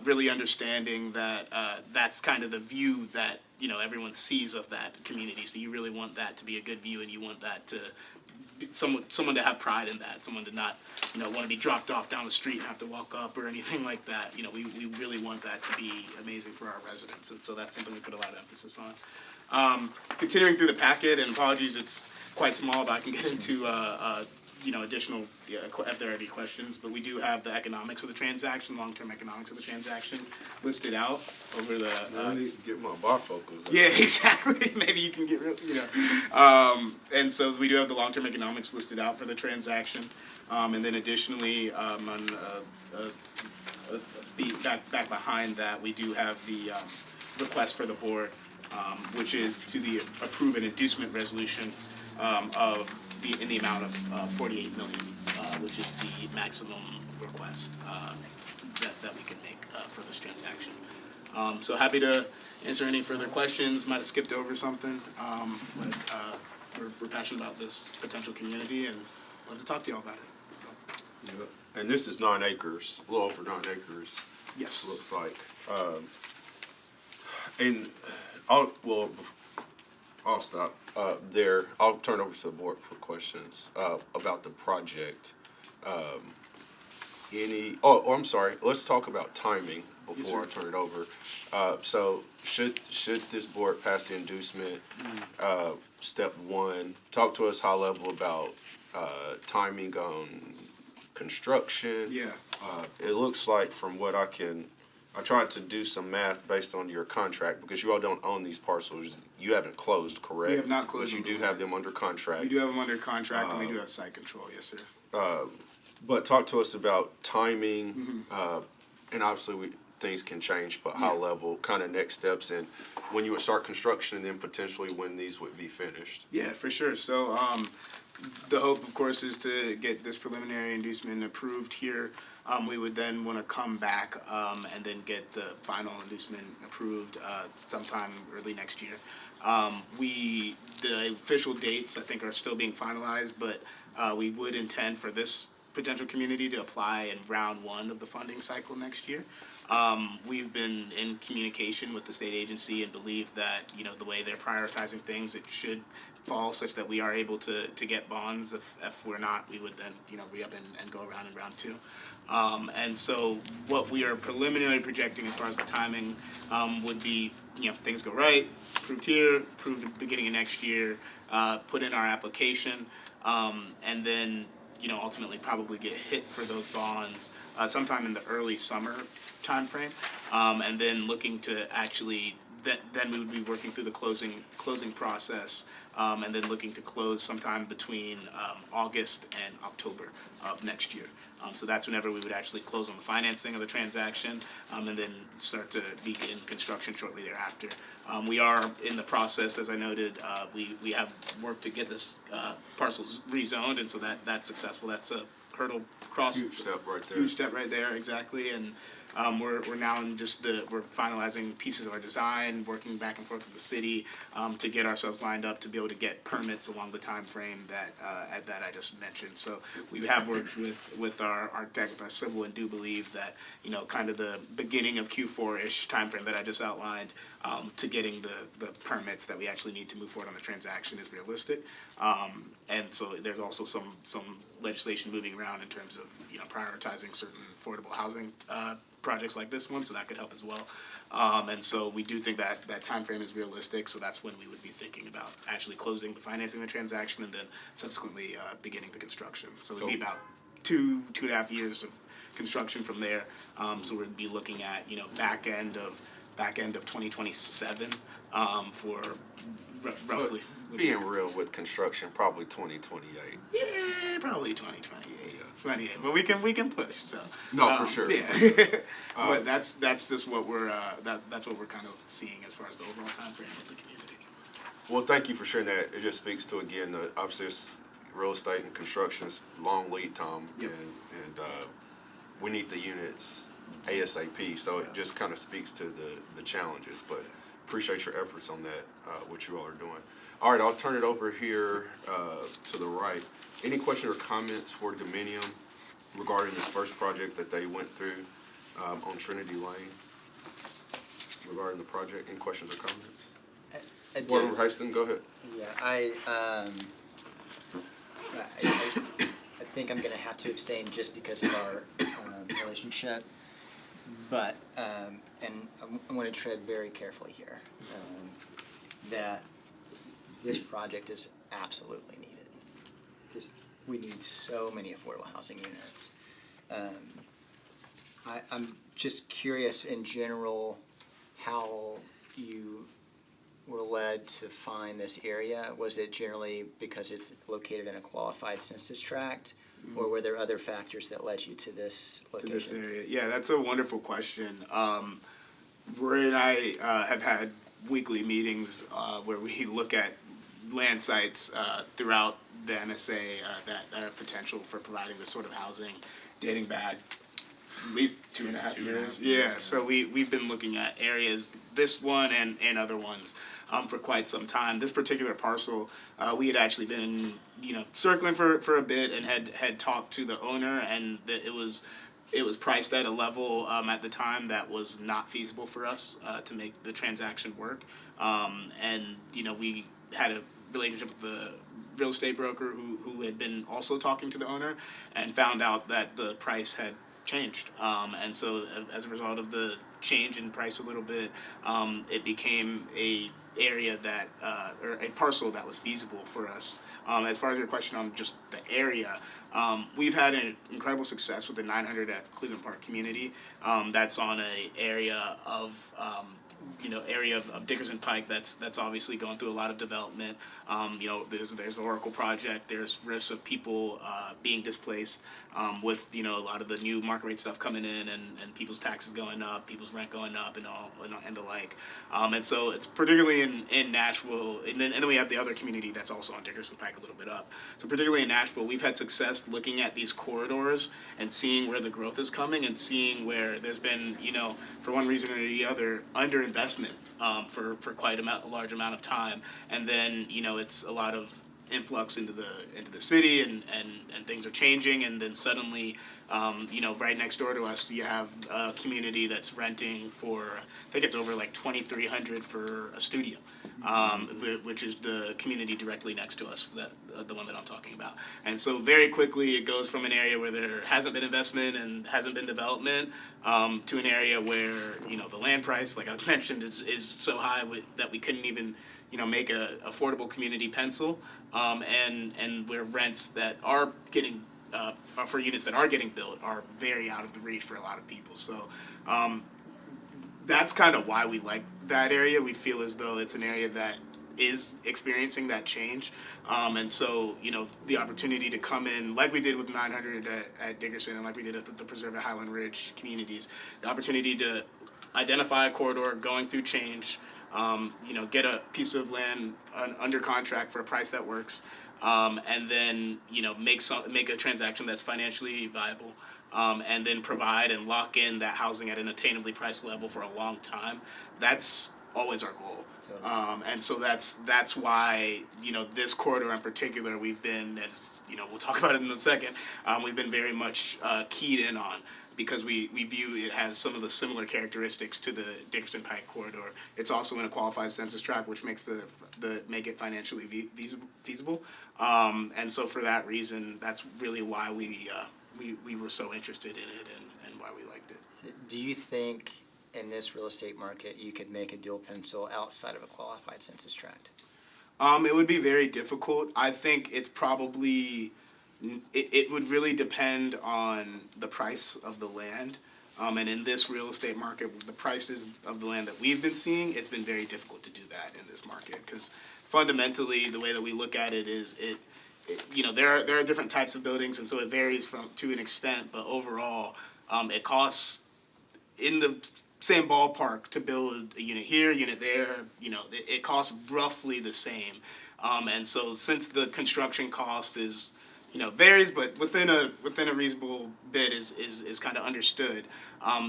J: really understanding that that's kind of the view that, you know, everyone sees of that community. So you really want that to be a good view, and you want that to someone to have pride in that, someone to not, you know, want to be dropped off down the street and have to walk up or anything like that. You know, we really want that to be amazing for our residents, and so that's something we put a lot of emphasis on. Continuing through the packet, and apologies, it's quite small, but I can get into you know, additional if there are any questions. But we do have the economics of the transaction, long-term economics of the transaction listed out over the.
A: I need to get my bifocals.
J: Yeah, exactly. Maybe you can get real, you know. And so we do have the long-term economics listed out for the transaction, and then additionally, on back behind that, we do have the request for the board, which is to approve an inducement resolution in the amount of $48 million, which is the maximum request that we can make for this transaction. So happy to answer any further questions. Might have skipped over something, but we're passionate about this potential community and love to talk to y'all about it. So.
A: Yeah. And this is 9 acres, a little over 9 acres.
J: Yes.
A: Looks like. And I'll stop there. I'll turn over to the board for questions about the project. I'm sorry. Let's talk about timing before I turn it over. So should this board pass the inducement, step one, talk to us high level about timing on construction.
J: Yeah.
A: It looks like from what I tried to do some math based on your contract, because you all don't own these parcels. You haven't closed, correct?
J: We have not closed.
A: But you do have them under contract.
J: We do have them under contract, and we do have site control, yes, sir.
A: But talk to us about timing, and obviously things can change, but high level, kind of next steps, and when you would start construction, and then potentially when these would be finished.
J: Yeah, for sure. So, the hope, of course, is to get this preliminary inducement approved here. We would then want to come back and then get the final inducement approved sometime early next year. The official dates, I think, are still being finalized, but we would intend for this potential community to apply in round one of the funding cycle next year. We've been in communication with the state agency and believe that, the way they're prioritizing things, it should fall such that we are able to get bonds. If we're not, we would then, re-up and go around in round two. And so what we are preliminarily projecting as far as the timing would be, things go right, approved here, approved at the beginning of next year, put in our application, and then, ultimately probably get hit for those bonds sometime in the early summer timeframe, and then looking to actually, then we would be working through the closing process, and then looking to close sometime between August and October of next year. So that's whenever we would actually close on the financing of the transaction, and then start to begin construction shortly thereafter. We are in the process, as I noted, we have worked to get this parcel rezoned, and so that's successful. That's a hurdle crossed.
A: Huge step right there.
J: Huge step right there, exactly. And we're now in we're finalizing pieces of our design, working back and forth with the city to get ourselves lined up to be able to get permits along the time frame that I just mentioned. So we have worked with our architect, with our civil, and do believe that, kind of the beginning of Q4-ish time frame that I just outlined to getting the permits that we actually need to move forward on the transaction is realistic. And so there's also some legislation moving around in terms of, prioritizing certain affordable housing projects like this one, so that could help as well. And so we do think that time frame is realistic, so that's when we would be thinking about actually closing the financing of the transaction and then subsequently beginning the construction. So it would be about 2.5 years of construction from there. So we'd be looking at, back end of 2027 for roughly.
A: Being real with construction, probably 2028.
J: Yeah, probably 2028. 28, but we can push. So
A: no, for sure.
J: Yeah, but that's just what we're that's what we're kind of seeing as far as the overall time frame of the community.
A: Well, thank you for sharing that. It just speaks to, again, obviously it's real estate and construction is long lead time,
J: Yep.
A: and we need the units ASAP. So it just kind of speaks to the challenges. But appreciate your efforts on that, what you all are doing. All right, I'll turn it over here to the right. Any questions or comments for Dominium regarding this first project that they went through on Trinity Lane? Regarding the project, any questions or comments?
H: I do.
A: Board Member Haston, go ahead.
H: Yeah, I think I'm gonna have to abstain just because of our relationship, but and I'm gonna tread very carefully here. That this project is absolutely needed. Just we need so many affordable housing units. I'm just curious in general how you were led to find this area. Was it generally because it's located in a qualified census tract, or were there other factors that led you to this location?
J: To this area, yeah, that's a wonderful question. Rory and I have had weekly meetings where we look at land sites throughout the MSA that are potential for providing this sort of housing, dating back at least 2.5 years. Yeah, so we've been looking at areas, this one and other ones, for quite some time. This particular parcel, we had actually been, circling for a bit and had talked to the owner, and it was priced at a level at the time that was not feasible for us to make the transaction work. And we had a relationship with the real estate broker who had been also talking to the owner and found out that the price had changed. And so as a result of the change in price a little bit, it became a area that, or a parcel that was feasible for us. As far as your question on just the area, we've had an incredible success with the 900 at Cleveland Park community. That's on an area of area of Dickerson Pike that's obviously going through a lot of development. There's the Oracle project. There's risks of people being displaced with a lot of the new market rate stuff coming in and people's taxes going up, people's rent going up, and the like. And so it's particularly in Nashville, and then we have the other community that's also on Dickerson Pike a little bit up. So particularly in Nashville, we've had success looking at these corridors and seeing where the growth is coming and seeing where there's been for one reason or the other underinvestment for quite a large amount of time, and then it's a lot of influx into the city and things are changing, and then suddenly right next door to us you have a community that's renting for I think it's over like $2,300 for a studio, which is the community directly next to us, the one that I'm talking about. And so very quickly it goes from an area where there hasn't been investment and hasn't been development to an area where the land price, like I mentioned, is so high that we couldn't even make a affordable community pencil, and where rents that are getting for units that are getting built are very out of the reach for a lot of people. So that's kind of why we like that area. We feel as though it's an area that is experiencing that change, and so the opportunity to come in like we did with 900 at Dickerson and like we did at the Preserve at Highland Ridge communities, the opportunity to identify a corridor going through change, get a piece of land under contract for a price that works, and then make a transaction that's financially viable, and then provide and lock in that housing at an attainably priced level for a long time. That's always our goal. And so that's why this corridor in particular we've been, as we'll talk about it in a second, we've been very much keyed in on, because we view it has some of the similar characteristics to the Dickerson Pike corridor. It's also in a qualified census tract, which makes make it financially feasible. And so for that reason, that's really why we were so interested in it and why we liked it.
H: So do you think in this real estate market you could make a deal pencil outside of a qualified census tract?
J: It would be very difficult. I think it's probably it would really depend on the price of the land. And in this real estate market, the prices of the land that we've been seeing, it's been very difficult to do that in this market, because fundamentally the way that we look at it is there are different types of buildings, and so it varies to an extent, but overall it costs in the same ballpark to build a unit here, a unit there. It costs roughly the same, and so since the construction cost is varies, but within a reasonable bit is kind of understood.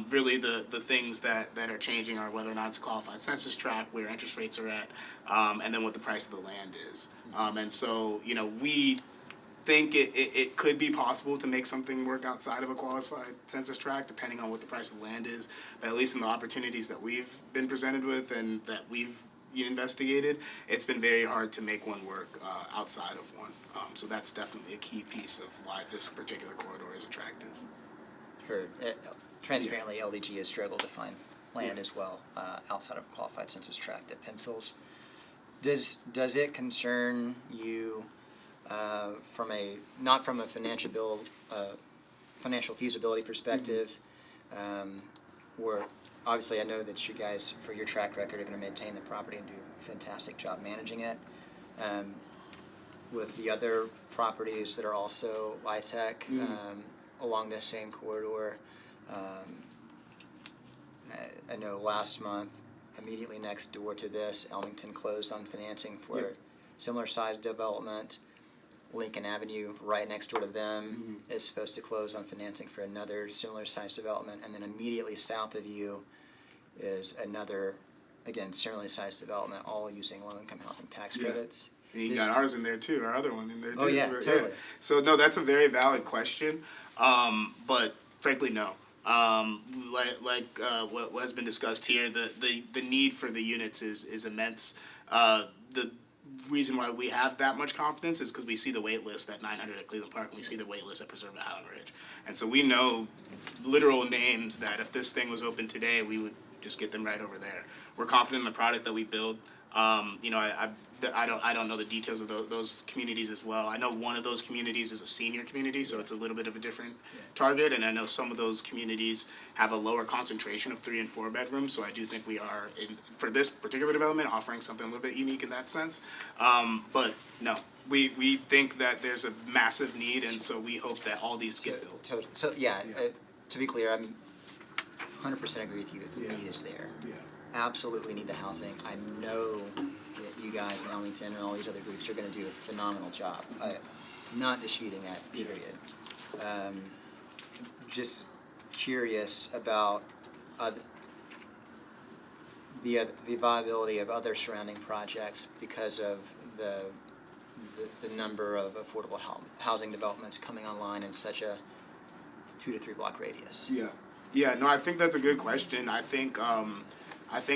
J: Really, the things that are changing are whether or not it's a qualified census tract, where interest rates are at, and then what the price of the land is. And so we think it could be possible to make something work outside of a qualified census tract, depending on what the price of the land is. But at least in the opportunities that we've been presented with and that we've investigated, it's been very hard to make one work outside of one. So that's definitely a key piece of why this particular corridor is attractive.
H: Transparently, LDG has struggled to find land as well outside of a qualified census tract that pencils. Does it concern you not from a financial feasibility perspective, where obviously I know that you guys, for your track record, are going to maintain the property and do a fantastic job managing it. With the other properties that are also ITech along this same corridor, I know last month, immediately next door to this, Elmington closed on financing for similar sized development. Lincoln Avenue, right next door to them, is supposed to close on financing for another similar sized development, and then immediately south of you is another, again, similarly sized development, all using low-income housing tax credits.
J: And you got ours in there too, our other one in there too.
H: Oh yeah, totally.
J: So no, that's a very valid question, but frankly, no. What has been discussed here, the need for the units is immense. The reason why we have that much confidence is because we see the wait list at 900 at Cleveland Park, and we see the wait list at Preserve at Highland Ridge. And so we know literal names that if this thing was open today, we would just get them right over there. We're confident in the product that we build. I've I don't know the details of those communities as well. I know one of those communities is a senior community, so it's a little bit of a different target, and I know some of those communities have a lower concentration of 3 and 4 bedrooms. So I do think we are for this particular development offering something a little bit unique in that sense. But no, we think that there's a massive need, and so we hope that all these get built.
H: So, yeah, to be clear, I'm 100% agree with you. The need is there.
J: Yeah.
H: Absolutely need the housing. I know that you guys in Ellington and all these other groups are going to do a phenomenal job. I'm not disputing that, period. Just curious about the viability of other surrounding projects because of the number of affordable housing developments coming online in such a 2 to 3 block radius.
J: Yeah, no, I think that's a good question. I think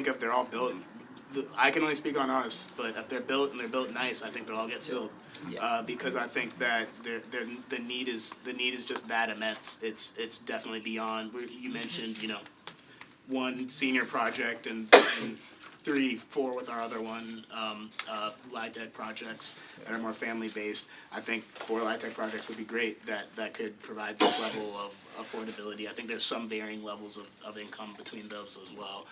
J: if they're all built, I can only speak on us, but if they're built and they're built nice, I think they'll all get filled. Because I think that the need is just that immense. It's definitely beyond. You mentioned, one senior project and 3, 4 with our other one, LIHTC projects that are more family-based. I think 4 LIHTC projects would be great that could provide this level of affordability. I think there's some varying levels of income between those as well.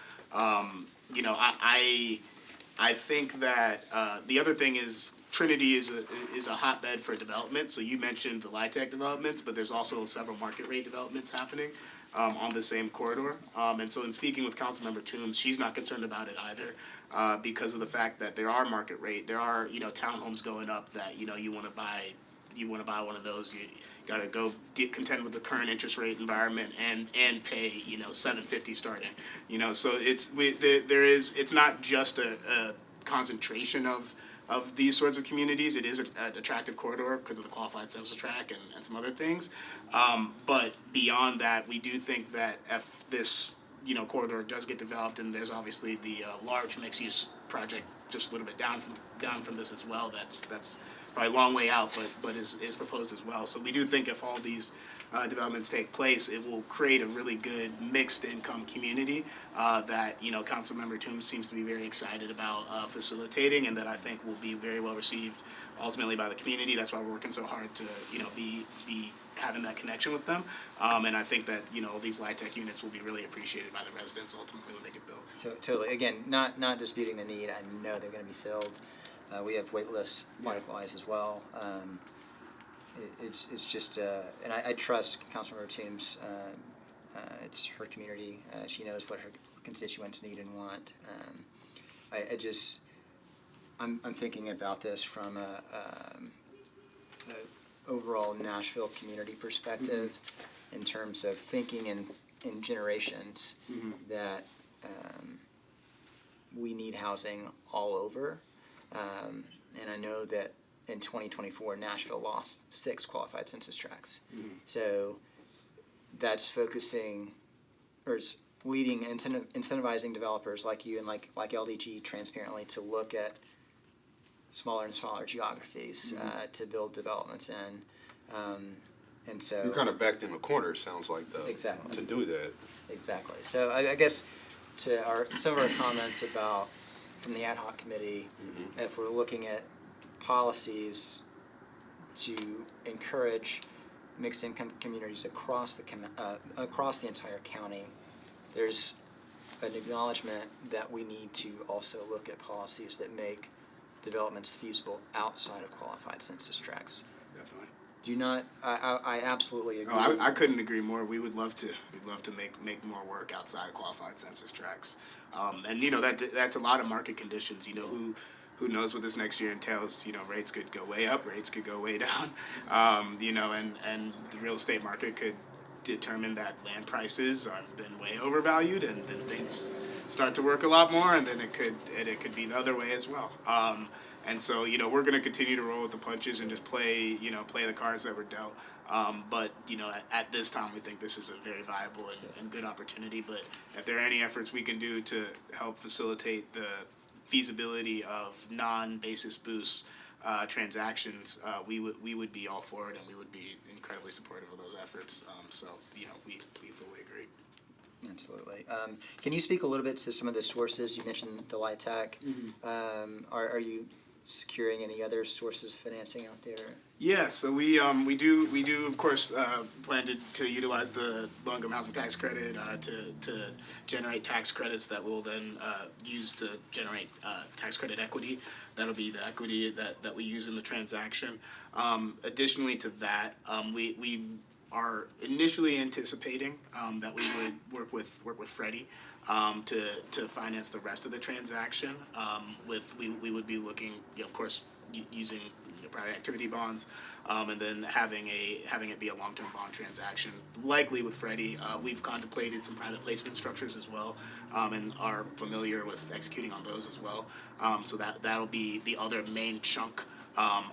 J: I think that the other thing is Trinity is a hotbed for development. So you mentioned the LIHTC developments, but there's also several market rate developments happening on the same corridor. And so in speaking with Councilmember Toombs, she's not concerned about it either because of the fact that there are market rate. There are, townhomes going up that, you want to buy one of those. You got to go contend with the current interest rate environment and pay, $750 starting. So it's not just a concentration of these sorts of communities. It is an attractive corridor because of the qualified census tract and some other things. But beyond that, we do think that if this corridor does get developed, and there's obviously the large mixed-use project just a little bit down from this as well. That's probably a long way out, but is proposed as well. So we do think if all these developments take place, it will create a really good mixed income community that Councilmember Toombs seems to be very excited about facilitating, and that I think will be very well received ultimately by the community. That's why we're working so hard to be having that connection with them, and I think that these LIHTC units will be really appreciated by the residents ultimately when they get built.
H: Totally. Again, not disputing the need. I know they're going to be filled. We have wait lists likewise as well. It's just, and I trust Councilmember Toombs. It's her community. She knows what her constituents need and want. I'm thinking about this from a overall Nashville community perspective, in terms of thinking in generations that we need housing all over. And I know that in 2024, Nashville lost 6 qualified census tracts. So that's focusing, or it's leading, incentivizing developers like you and like LDG transparently to look at smaller and smaller geographies to build developments in. And so
A: You're kind of backed in a corner, it sounds like, though,
H: Exactly.
A: to do that.
H: Exactly. So I guess to some of our comments about from the ad hoc committee, if we're looking at policies to encourage mixed income communities across the entire county, there's an acknowledgement that we need to also look at policies that make developments feasible outside of qualified census tracts.
J: Definitely.
H: Do you not? I absolutely agree.
J: Oh, I couldn't agree more. We would love to. We'd love to make more work outside of qualified census tracts. And that's a lot of market conditions. Who knows what this next year entails? Rates could go way up, rates could go way down. And the real estate market could determine that land prices have been way overvalued, and then things start to work a lot more, and then it could be the other way as well. And so, we're going to continue to roll with the punches and just play the cards that were dealt. But, at this time, we think this is a very viable and good opportunity. But if there are any efforts we can do to help facilitate the feasibility of non-basis boost transactions, we would be all for it, and we would be incredibly supportive of those efforts. So, we fully agree.
H: Absolutely. Can you speak a little bit to some of the sources? You mentioned the LIHTC. Are you securing any other sources of financing out there?
J: Yeah, so we do of course plan to utilize the low-income housing tax credit to generate tax credits that we'll then use to generate tax credit equity. That'll be the equity that we use in the transaction. Additionally to that, we are initially anticipating that we would work with Freddie to finance the rest of the transaction. We would be looking, of course, using private activity bonds, and then having it be a long-term bond transaction, likely with Freddie. We've contemplated some private placement structures as well, and are familiar with executing on those as well. So that'll be the other main chunk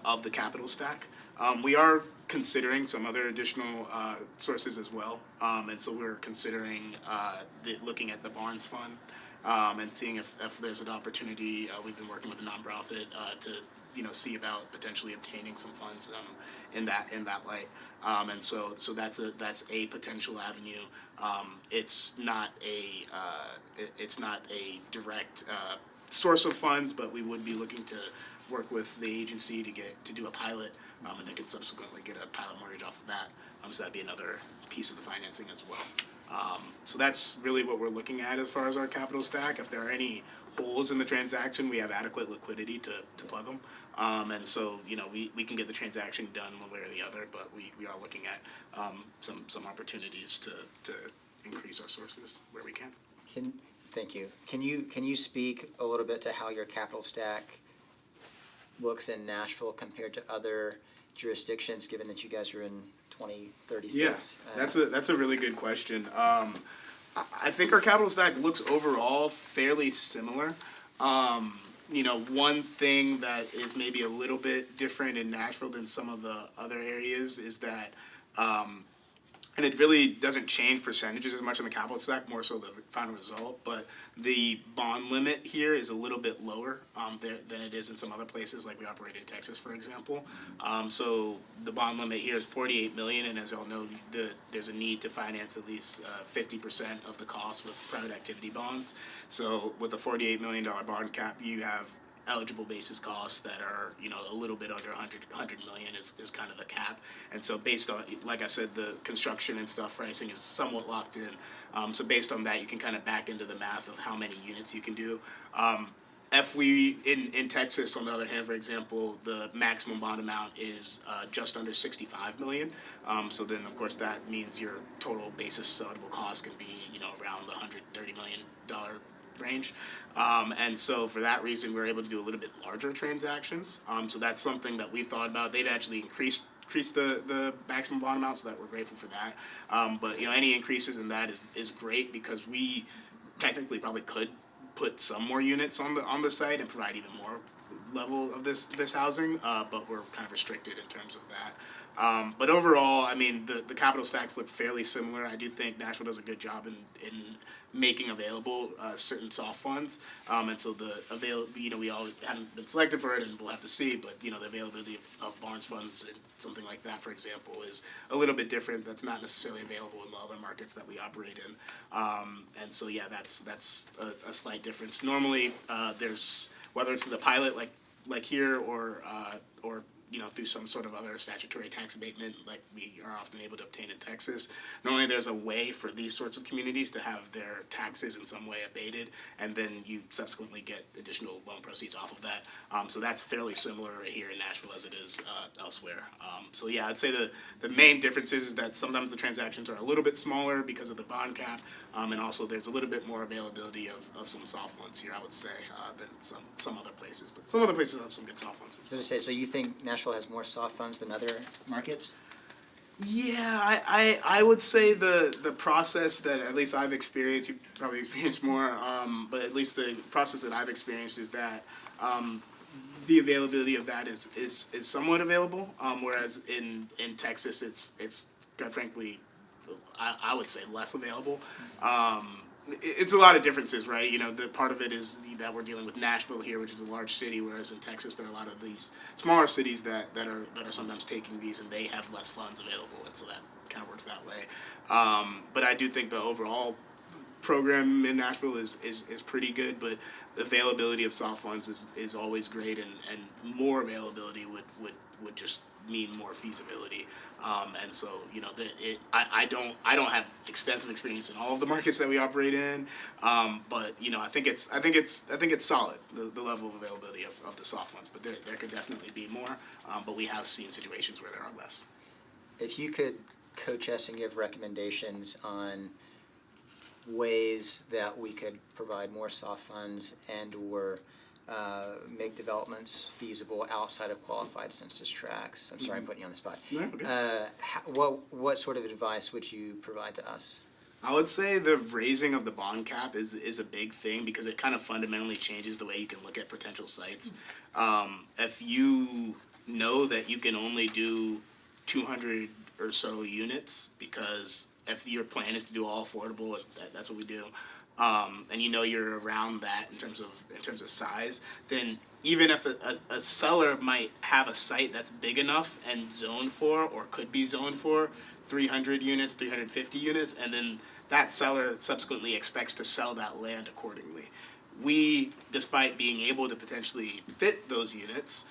J: of the capital stack. We are considering some other additional sources as well, and so we're considering looking at the Barnes Fund and seeing if there's an opportunity. We've been working with a nonprofit to see about potentially obtaining some funds in that light, and so that's a potential avenue. It's not a direct source of funds, but we would be looking to work with the agency to do a pilot, and they could subsequently get a pilot mortgage off of that. So that'd be another piece of the financing as well. So that's really what we're looking at as far as our capital stack. If there are any holes in the transaction, we have adequate liquidity to plug them. And so, we can get the transaction done one way or the other, but we are looking at some opportunities to increase our sources where we can.
H: Thank you. Can you speak a little bit to how your capital stack looks in Nashville compared to other jurisdictions, given that you guys are in 20, 30 states?
J: Yeah, that's a really good question. I think our capital stack looks overall fairly similar. One thing that is maybe a little bit different in Nashville than some of the other areas is that, and it really doesn't change percentages as much in the capital stack, more so the final result, but the bond limit here is a little bit lower than it is in some other places, like we operate in Texas, for example. So the bond limit here is $48 million, and as you all know, there's a need to finance at least 50% of the cost with private activity bonds. So with a $48 million bond cap, you have eligible basis costs that are, a little bit under 100 million is kind of the cap. And so based on, like I said, the construction and stuff pricing is somewhat locked in. So based on that, you can kind of back into the math of how many units you can do. If we, in Texas, on the other hand, for example, the maximum bond amount is just under 65 million. So then, of course, that means your total basis eligible cost can be, around the $130 million range. And so for that reason, we're able to do a little bit larger transactions. So that's something that we thought about. They've actually increased the maximum bond amount, so that we're grateful for that. But any increases in that is great, because we technically probably could put some more units on the site and provide even more level of this housing, but we're kind of restricted in terms of that. But overall, I mean, the capital stacks look fairly similar. I do think Nashville does a good job in making available certain soft funds, and so we all haven't been selected for it, and we'll have to see. But the availability of Barnes funds and something like that, for example, is a little bit different. That's not necessarily available in the other markets that we operate in, and so yeah, that's a slight difference. Normally, there's, whether it's the pilot like here or through some sort of other statutory tax abatement like we are often able to obtain in Texas. Normally there's a way for these sorts of communities to have their taxes in some way abated, and then you subsequently get additional loan proceeds off of that. So that's fairly similar here in Nashville as it is elsewhere. So yeah, I'd say the main difference is that sometimes the transactions are a little bit smaller because of the bond cap, and also there's a little bit more availability of some soft funds here, I would say, than some other places. But some other places have some good soft funds.
H: So you think Nashville has more soft funds than other markets?
J: Yeah, I would say the process that at least I've experienced, you've probably experienced more, but at least the process that I've experienced is that the availability of that is somewhat available, whereas in Texas it's quite frankly, I would say less available. It's a lot of differences, right? The part of it is that we're dealing with Nashville here, which is a large city, whereas in Texas there are a lot of these smaller cities that are sometimes taking these, and they have less funds available, and so that kind of works that way. But I do think the overall program in Nashville is pretty good, but the availability of soft funds is always great, and more availability would just mean more feasibility. And so, you know, I don't have extensive experience in all of the markets that we operate in, but you know, I think it's solid, the level of availability of the soft funds, but there could definitely be more, but we have seen situations where there are less.
H: If you could coach us and give recommendations on ways that we could provide more soft funds and or make developments feasible outside of qualified census tracts. I'm sorry, I'm putting you on the spot.
J: No, okay.
H: What sort of advice would you provide to us?
J: I would say the raising of the bond cap is a big thing because it kind of fundamentally changes the way you can look at potential sites. If you know that you can only do 200 or so units, because if your plan is to do all affordable, and that's what we do, and you know you're around that in terms of size, then even if a seller might have a site that's big enough and zoned for, or could be zoned for, 300 units, 350 units, and then that seller subsequently expects to sell that land accordingly. We, despite being able to potentially fit those units,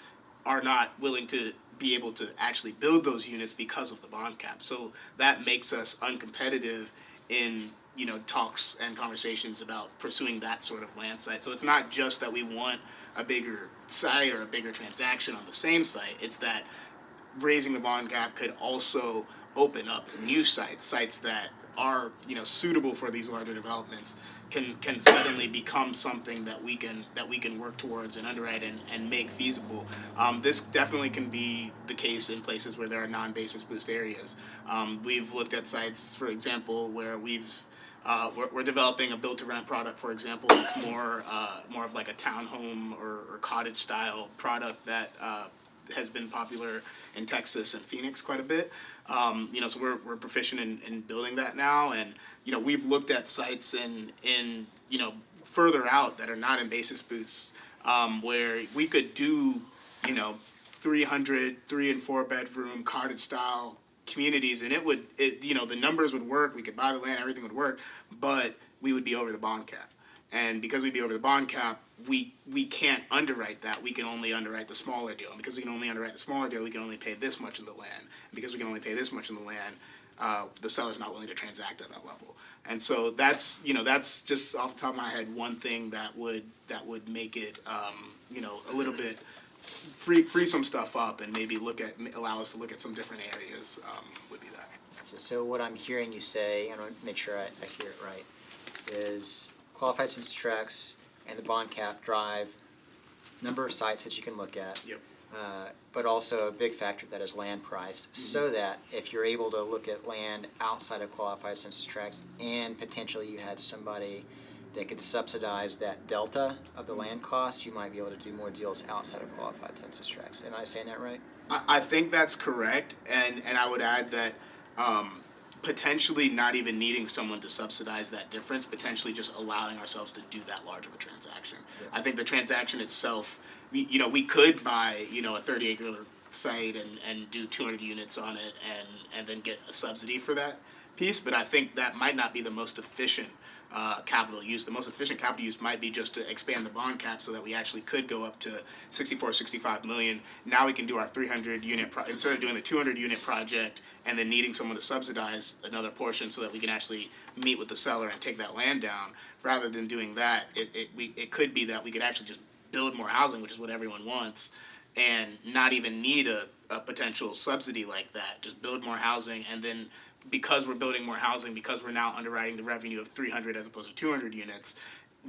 J: are not willing to be able to actually build those units because of the bond cap. So that makes us uncompetitive in, you know, talks and conversations about pursuing that sort of land site. So it's not just that we want a bigger site or a bigger transaction on the same site, it's that raising the bond cap could also open up new sites that are, you know, suitable for these larger developments, can suddenly become something that we can work towards and underwrite and make feasible. This definitely can be the case in places where there are non-basis boost areas. We've looked at sites, for example, where we're developing a build-to-rent product, for example. It's more of like a townhome or cottage style product that has been popular in Texas and Phoenix quite a bit. You know, so we're proficient in building that now, and you know, we've looked at sites in you know, further out that are not in basis boosts, where we could do, you know, 300 3 and 4 bedroom cottage style communities, and you know, the numbers would work. We could buy the land, everything would work, but we would be over the bond cap. And because we'd be over the bond cap, we can't underwrite that. We can only underwrite the smaller deal. And because we can only underwrite the smaller deal, we can only pay this much in the land. And because we can only pay this much in the land, the seller's not willing to transact at that level. And so that's just off the top of my head one thing that would make it you know, a little bit free some stuff up and maybe allow us to look at some different areas, would be that.
H: So what I'm hearing you say, and I want to make sure I hear it right, is qualified census tracts and the bond cap drive number of sites that you can look at.
J: Yep.
H: But also a big factor that is land price, so that if you're able to look at land outside of qualified census tracts and potentially you had somebody that could subsidize that delta of the land cost, you might be able to do more deals outside of qualified census tracts. Am I saying that right?
J: I think that's correct, and I would add that potentially not even needing someone to subsidize that difference, potentially just allowing ourselves to do that large of a transaction. Yeah. I think the transaction itself, we could buy, you know, a 30-acre site and do 200 units on it and then get a subsidy for that piece, but I think that might not be the most efficient capital use. The most efficient capital use might be just to expand the bond cap so that we actually could go up to 64, 65 million. Now we can do our 300 unit, instead of doing the 200 unit project and then needing someone to subsidize another portion so that we can actually meet with the seller and take that land down. Rather than doing that, it could be that we could actually just build more housing, which is what everyone wants, and not even need a potential subsidy like that. Just build more housing, and then because we're building more housing, because we're now underwriting the revenue of 300 as opposed to 200 units,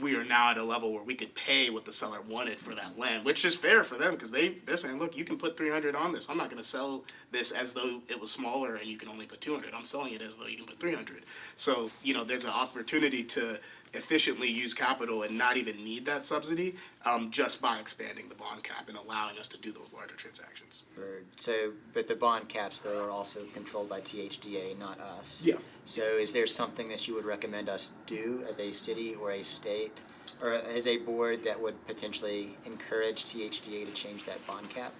J: we are now at a level where we could pay what the seller wanted for that land, which is fair for them because they're saying, look, you can put 300 on this. I'm not going to sell this as though it was smaller and you can only put 200. I'm selling it as though you can put 300. So, you know, there's an opportunity to efficiently use capital and not even need that subsidy just by expanding the bond cap and allowing us to do those larger transactions.
H: But the bond caps, though, are also controlled by THDA, not us.
J: Yeah.
H: So is there something that you would recommend us do as a city or a state or as a board that would potentially encourage THDA to change that bond cap?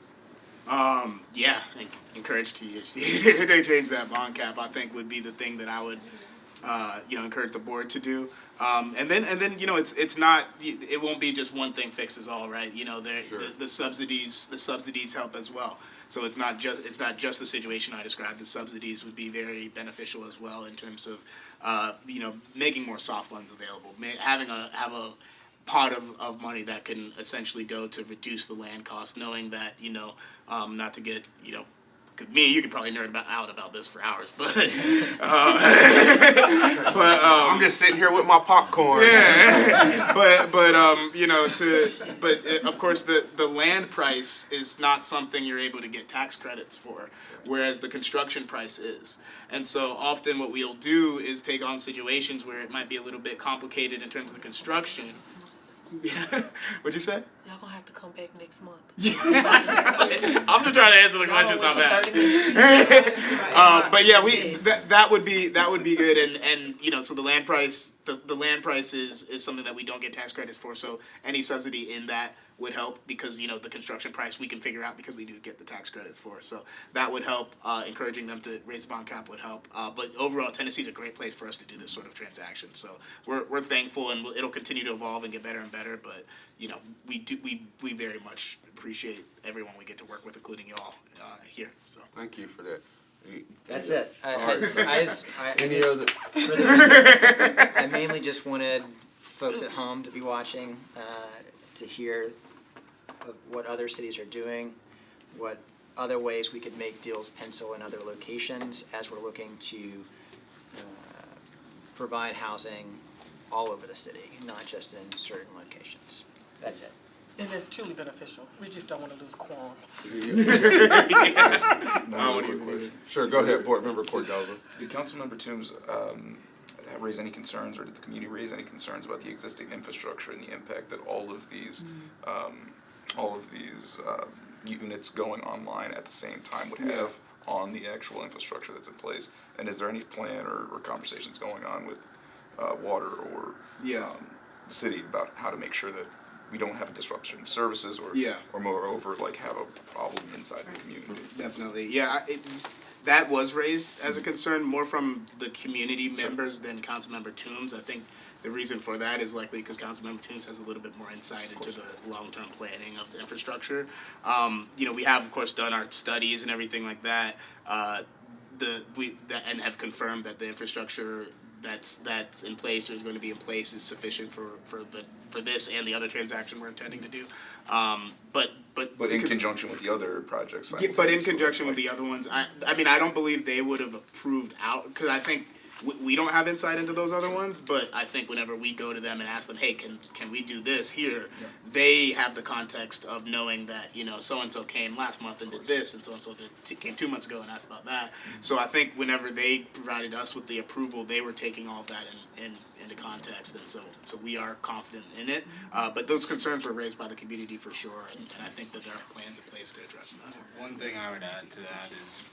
J: Yeah, encourage THDA to change that bond cap, I think would be the thing that I would encourage the board to do. And then it's not, it won't be just one thing fixes all, right? The subsidies help as well. So it's not just the situation I described. The subsidies would be very beneficial as well in terms of making more soft funds available, have a pot of money that can essentially go to reduce the land cost, knowing that not to get you could probably nerd out about this for hours, but
A: I'm just sitting here with my popcorn.
J: Yeah, but of course the land price is not something you're able to get tax credits for, whereas the construction price is. And so often what we'll do is take on situations where it might be a little bit complicated in terms of the construction. What'd you say?
F: Y'all gonna have to come back next month.
J: I'm just trying to answer the questions on that. But yeah, that would be good, and so the land price is something that we don't get tax credits for. So any subsidy in that would help, because the construction price we can figure out because we do get the tax credits for. So that would help. Encouraging them to raise the bond cap would help. But overall, Tennessee's a great place for us to do this sort of transaction. So we're thankful, and it'll continue to evolve and get better and better. But we very much appreciate everyone we get to work with, including y'all here. So
A: Thank you for that.
H: That's it. I mainly just wanted folks at home to be watching, to hear of what other cities are doing, what other ways we could make deals pencil in other locations as we're looking to provide housing all over the city, not just in certain locations. That's it.
C: And it's truly beneficial. We just don't want to lose quorum.
A: Sure, go ahead, Board Member Cordova.
K: Did Councilmember Toombs raise any concerns, or did the community raise any concerns about the existing infrastructure and the impact that all of these units going online at the same time would have on the actual infrastructure that's in place? And is there any plan or conversations going on with water or city about how to make sure that we don't have a disruption of services or moreover have a problem inside the community?
J: Definitely, that was raised as a concern more from the community members than Councilmember Toombs. I think the reason for that is likely because Councilmember Toombs has a little bit more insight into the long-term planning of the infrastructure. We have, of course, done our studies and everything like that, and have confirmed that the infrastructure that's in place or is going to be in place is sufficient for this and the other transaction we're intending to do. But
K: in conjunction with the other projects.
J: But in conjunction with the other ones, I don't believe they would have approved out, because I think we don't have insight into those other ones, but I think whenever we go to them and ask them, hey, can we do this here, they have the context of knowing that, so-and-so came last month and did this, and so-and-so came 2 months ago and asked about that. So I think whenever they provided us with the approval, they were taking all of that into context, and so we are confident in it. But those concerns were raised by the community for sure, and I think that there are plans in place to address that.
L: One thing I would add to that is,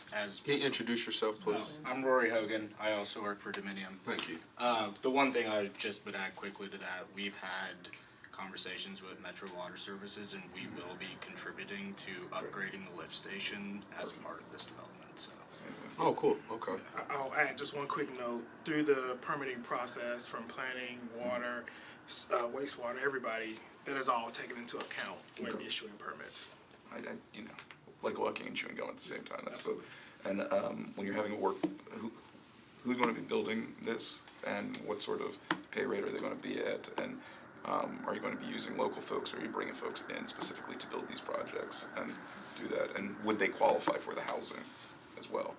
A: Can you introduce yourself, please?
L: I'm Rory Hogan. I also work for Dominion.
A: Thank you.
L: The one thing I just would add quickly to that, we've had conversations with Metro Water Services, and we will be contributing to upgrading the lift station as a part of this development. So.
A: Oh, cool. Okay.
B: I'll add just one quick note. Through the permitting process, from planning, water, wastewater, everybody, that is all taken into account when issuing permits.
K: I like walking and chewing gum at the same time. That's absolutely. And when you're having a work, who's going to be building this, and what sort of pay rate are they going to be at, and are you going to be using local folks, or are you bringing folks in specifically to build these projects and do that? And would they qualify for the housing as well?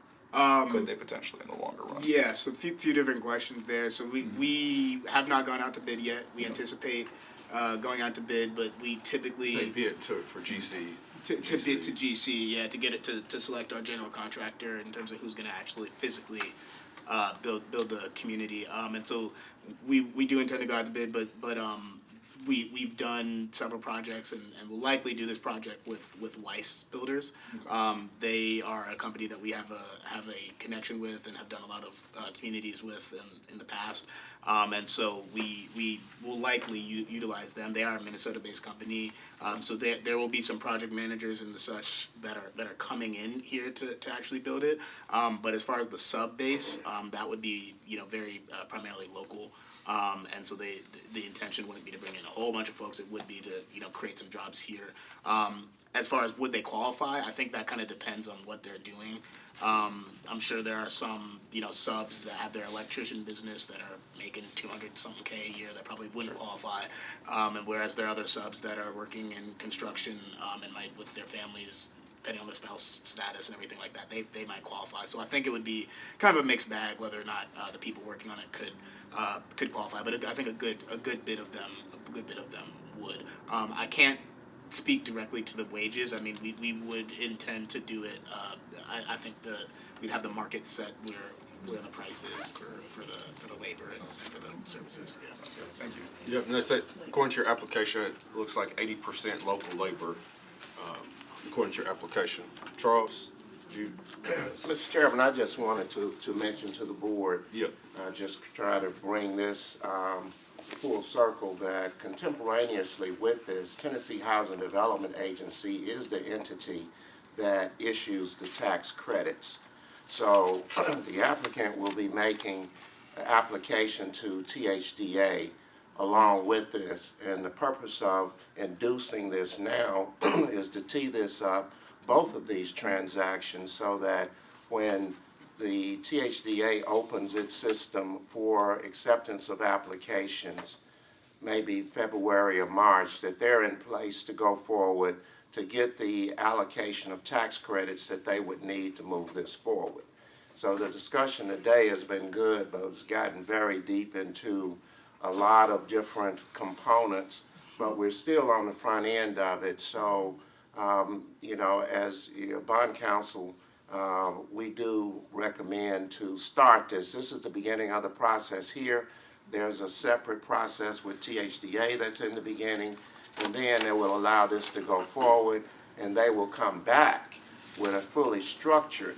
K: Could they potentially in the longer run?
J: Yeah, so a few different questions there. So we have not gone out to bid yet. We anticipate going out to bid, but we typically
A: Say bid for GC.
J: To bid to GC, to get it to select our general contractor in terms of who's going to actually physically build the community. And so we do intend to go out to bid, but we've done several projects and will likely do this project with Weiss Builders. They are a company that we have a connection with and have done a lot of communities with in the past. And so we will likely utilize them. They are a Minnesota-based company. So there will be some project managers and the such that are coming in here to actually build it. But as far as the sub base, that would be very primarily local. And so the intention wouldn't be to bring in a whole bunch of folks. It would be to create some jobs here. As far as would they qualify, I think that kind of depends on what they're doing. I'm sure there are some subs that have their electrician business that are making 200-something K a year that probably wouldn't qualify. And whereas there are other subs that are working in construction and might with their families, depending on their spouse status and everything like that, they might qualify. So I think it would be kind of a mixed bag whether or not the people working on it could qualify. But I think a good bit of them would. I can't speak directly to the wages. I mean, we would intend to do it. I think we'd have the market set where the price is for the labor and for the services. Yeah.
K: Thank you.
A: Yep, and that's it. According to your application, it looks like 80% local labor, according to your application. Charles, did you?
G: Mr. Chairman, I just wanted to mention to the board,
A: Yeah.
G: just try to bring this full circle that contemporaneously with this, Tennessee Housing Development Agency is the entity that issues the tax credits. So the applicant will be making an application to THDA along with this, and the purpose of inducing this now is to tee this up, both of these transactions, so that when the THDA opens its system for acceptance of applications, maybe February or March, that they're in place to go forward to get the allocation of tax credits that they would need to move this forward. So the discussion today has been good, but it's gotten very deep into a lot of different components, but we're still on the front end of it. So, as your bond counsel, we do recommend to start this. This is the beginning of the process here. There's a separate process with THDA that's in the beginning, and then it will allow this to go forward, and they will come back with a fully structured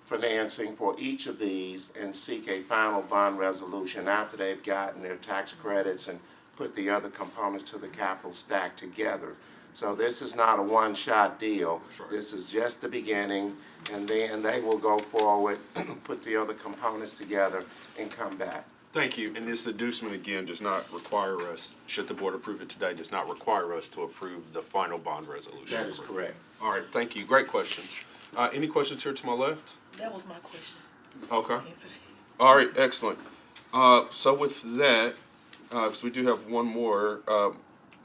G: financing for each of these and seek a final bond resolution after they've gotten their tax credits and put the other components to the capital stack together. So this is not a one-shot deal.
A: Right.
G: This is just the beginning, and then they will go forward, put the other components together, and come back.
A: Thank you. And this inducement, again, does not require us, should the board approve it today, does not require us to approve the final bond resolution.
G: That is correct.
A: All right, thank you. Great questions. Any questions here to my left?
F: That was my question.
A: Okay.
F: Answered it.
A: All right, excellent. So with that, because we do have one more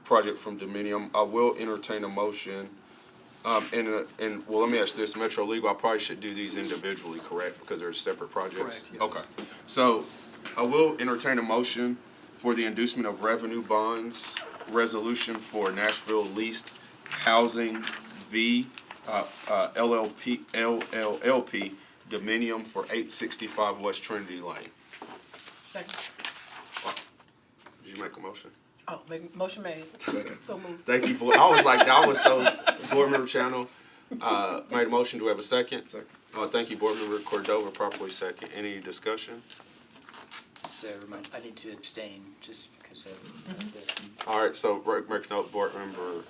A: project from Dominium, I will entertain a motion. And well, let me ask this, Metro Legal, I probably should do these individually, correct? Because they're separate projects?
E: Correct, yes.
A: Okay. So I will entertain a motion for the inducement of revenue bonds resolution for Nashville Leased Housing v. LLP Dominium for 865 West Trinity Lane.
C: Second.
A: Did you make a motion?
C: Oh, motion made. So moved.
A: Thank you, board. I was like, I was so, board member Channel, made a motion. Do we have a second?
K: Second.
A: Thank you, board member Cordova, properly second. Any discussion?
H: So I need to abstain just because of this.
A: All right, so make note, board member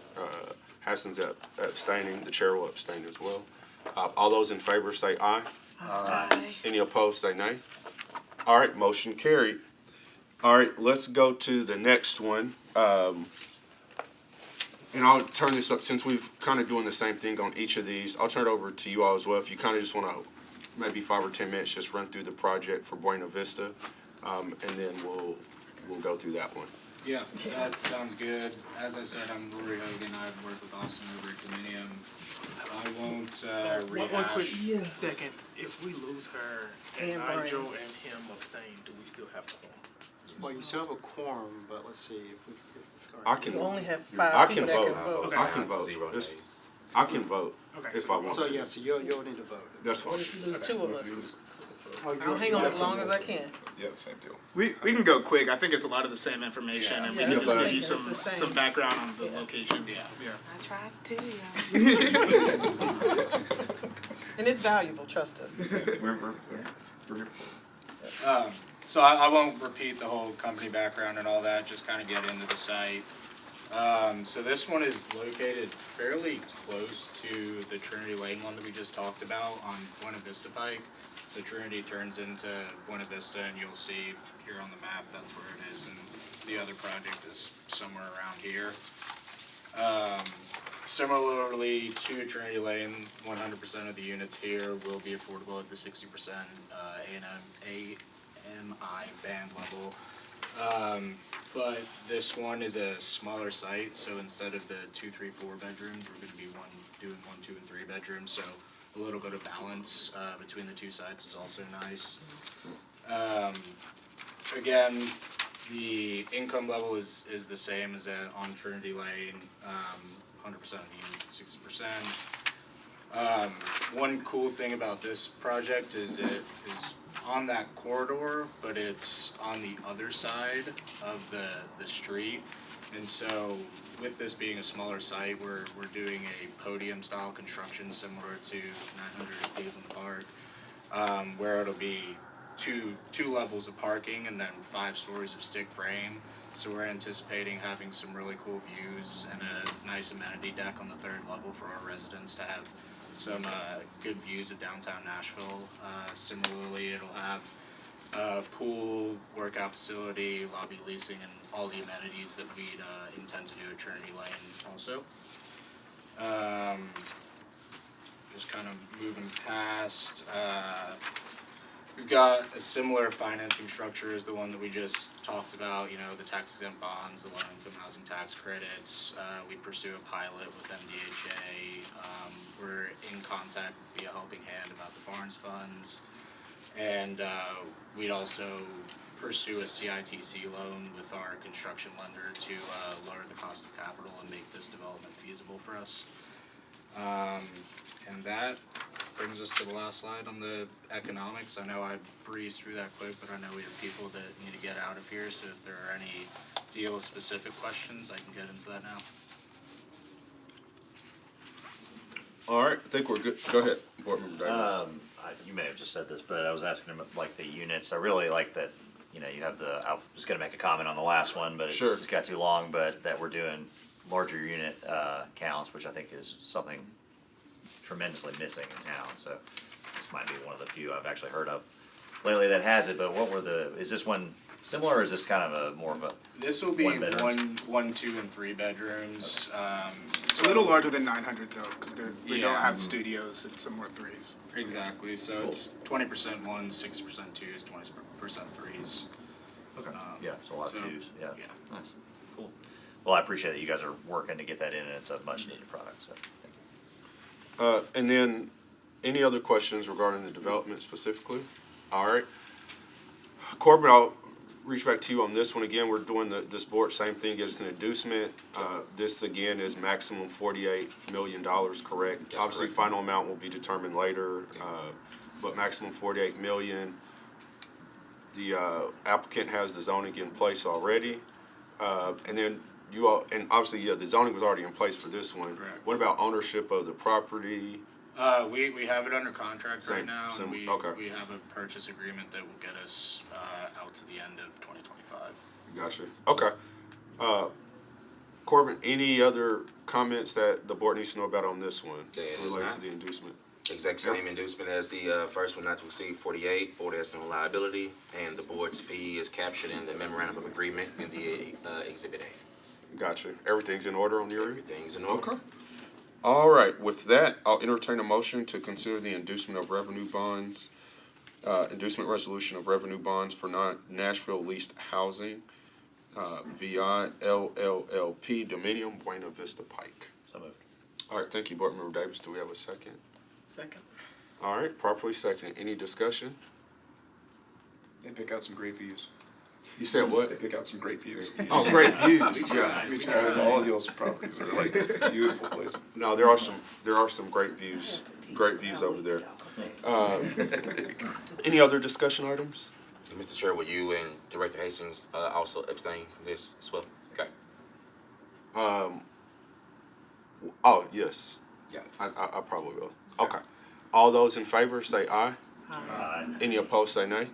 A: Hassan's abstaining. The chair will abstain as well. All those in favor say aye.
F: Aye.
A: Any opposed say nay. All right, motion carried. All right, let's go to the next one. And I'll turn this up, since we've kind of doing the same thing on each of these, I'll turn it over to you all as well. If you kind of just want to, maybe 5 or 10 minutes, just run through the project for Buena Vista, and then we'll go through that one.
L: Yeah, that sounds good. As I said, I'm Rory Hogan. I've worked with Austin over at Dominium. I won't
B: One quick
L: rehash.
B: second. If we lose her and
C: And
B: Nigel
C: Brian.
B: and him abstain, do we still have to hold?
E: Well, you still have a quorum, but let's see if
A: I can,
C: You only have
A: I
C: 5
A: can
C: people that
A: vote.
C: can vote.
A: I can vote. I can vote
B: Okay,
A: if
B: so
A: I want
E: so
A: to.
E: yes, you'll need to vote.
A: That's fine.
C: What if you lose 2 of us? I'll hang on as long as I can.
K: Yeah, same deal.
J: We can go quick. I think it's a lot of the same information, and we
C: Yeah,
J: can
C: that's
J: just
C: what
J: give
C: I'm
J: you
C: thinking. It's the
J: some
C: same.
J: background on the
C: Yeah.
J: location.
L: Yeah.
F: I tried to tell you.
C: And it's valuable, trust us.
K: We're here for it.
L: So I won't repeat the whole company background and all that, just kind of get into the site. So this one is located fairly close to the Trinity Lane one that we just talked about on Buena Vista Pike. The Trinity turns into Buena Vista, and you'll see here on the map, that's where it is, and the other project is somewhere around here. Similarly to Trinity Lane, 100% of the units here will be affordable at the 60% AMI band level. But this one is a smaller site, so instead of the 2, 3, 4 bedrooms, we're gonna be doing 1, 2, and 3 bedrooms, so a little bit of balance, between the two sites is also nice. Again, the income level is the same as on Trinity Lane, 100% of the units at 60%. One cool thing about this project is it is on that corridor, but it's on the other side of the street. And so with this being a smaller site, we're doing a podium style construction similar to 900 Cleveland Park, where it'll be two levels of parking and then 5 stories of stick frame. So we're anticipating having some really cool views and a nice amenity deck on the 3rd level for our residents to have some good views of downtown Nashville. Similarly, it'll have a pool, workout facility, lobby leasing, and all the amenities that we'd intend to do at Trinity Lane also. Just kind of moving past, we've got a similar financing structure as the one that we just talked about, you know, the tax exempt bonds, the low income housing tax credits. We pursue a pilot with MDHA. We're in contact via Helping Hand about the Barnes funds. And we'd also pursue a CITC loan with our construction lender to lower the cost of capital and make this development feasible for us. And that brings us to the last slide on the economics. I know I breezed through that quick, but I know we have people that need to get out of here, so if there are any deal-specific questions, I can get into that now.
A: All right, I think we're good. Go ahead, Board Member Davis.
D: You may have just said this, but I was asking him like the units. I really like that, you know, you have I was just gonna make a comment on the last one, but it
A: Sure.
D: just got too long, but that we're doing larger unit counts, which I think is something tremendously missing in town, so this might be one of the few I've actually heard of lately that has it, but is this one similar, or is this kind of more of a?
L: This will be
D: One bedrooms.
L: one, 2, and 3 bedrooms.
J: It's a little larger than 900 though, because we don't
L: Yeah.
J: have studios. It's some more threes.
L: Exactly, so it's 20% 1s, 60% 2s, 20% 3s.
D: Okay. Yeah, so a lot of
L: so,
D: twos, yeah.
L: yeah.
D: Nice, cool. Well, I appreciate that you guys are working to get that in, and it's a much needed product, so thank you.
A: And then, any other questions regarding the development specifically? All right. Corbin, I'll reach back to you on this one again. We're doing this board, same thing, it's an inducement. This again is maximum $48 million, correct?
I: That's
A: Obviously,
I: correct.
A: final amount will be determined later, but maximum $48 million. The applicant has the zoning in place already. And then you all, and obviously, yeah, the zoning was already in place for this one.
L: Correct.
A: What about ownership of the property?
L: We have it under contract right
A: Same-
L: now,
A: same-
L: and
A: okay.
L: we have a purchase agreement that will get us out to the end of 2025.
A: Gotcha. Okay. Corbin, any other comments that the board needs to know about on this one
I: There is
A: related
I: not.
A: to the inducement?
I: Exact same inducement as the first one, not to exceed 48. Board has no liability, and the board's fee is captured in the memorandum of agreement in the Exhibit A.
A: Gotcha. Everything's in order on your end?
I: Everything's in order.
A: Okay. All right, with that, I'll entertain a motion to consider the inducement of revenue bonds, inducement resolution of revenue bonds for Nashville leased housing, VI LLLP Dominium Buena Vista Pike.
D: So moved.
A: All right, thank you, Board Member Davis. Do we have a second?
B: Second.
A: All right, properly seconded. Any discussion?
K: They pick out some great views.
A: You said
K: They
A: what?
K: pick out some great views.
A: Oh, great views. Yeah.
K: All of y'all's properties are like beautiful places.
A: No, there are some great views great views over there. Any other discussion items?
I: Mr. Chair, will you and Director Hastings also abstain from this as well? Okay.
A: Oh, yes.
I: Yeah.
A: I probably will. Okay. All those in favor say aye.
D: Aye.
A: Any opposed say nay.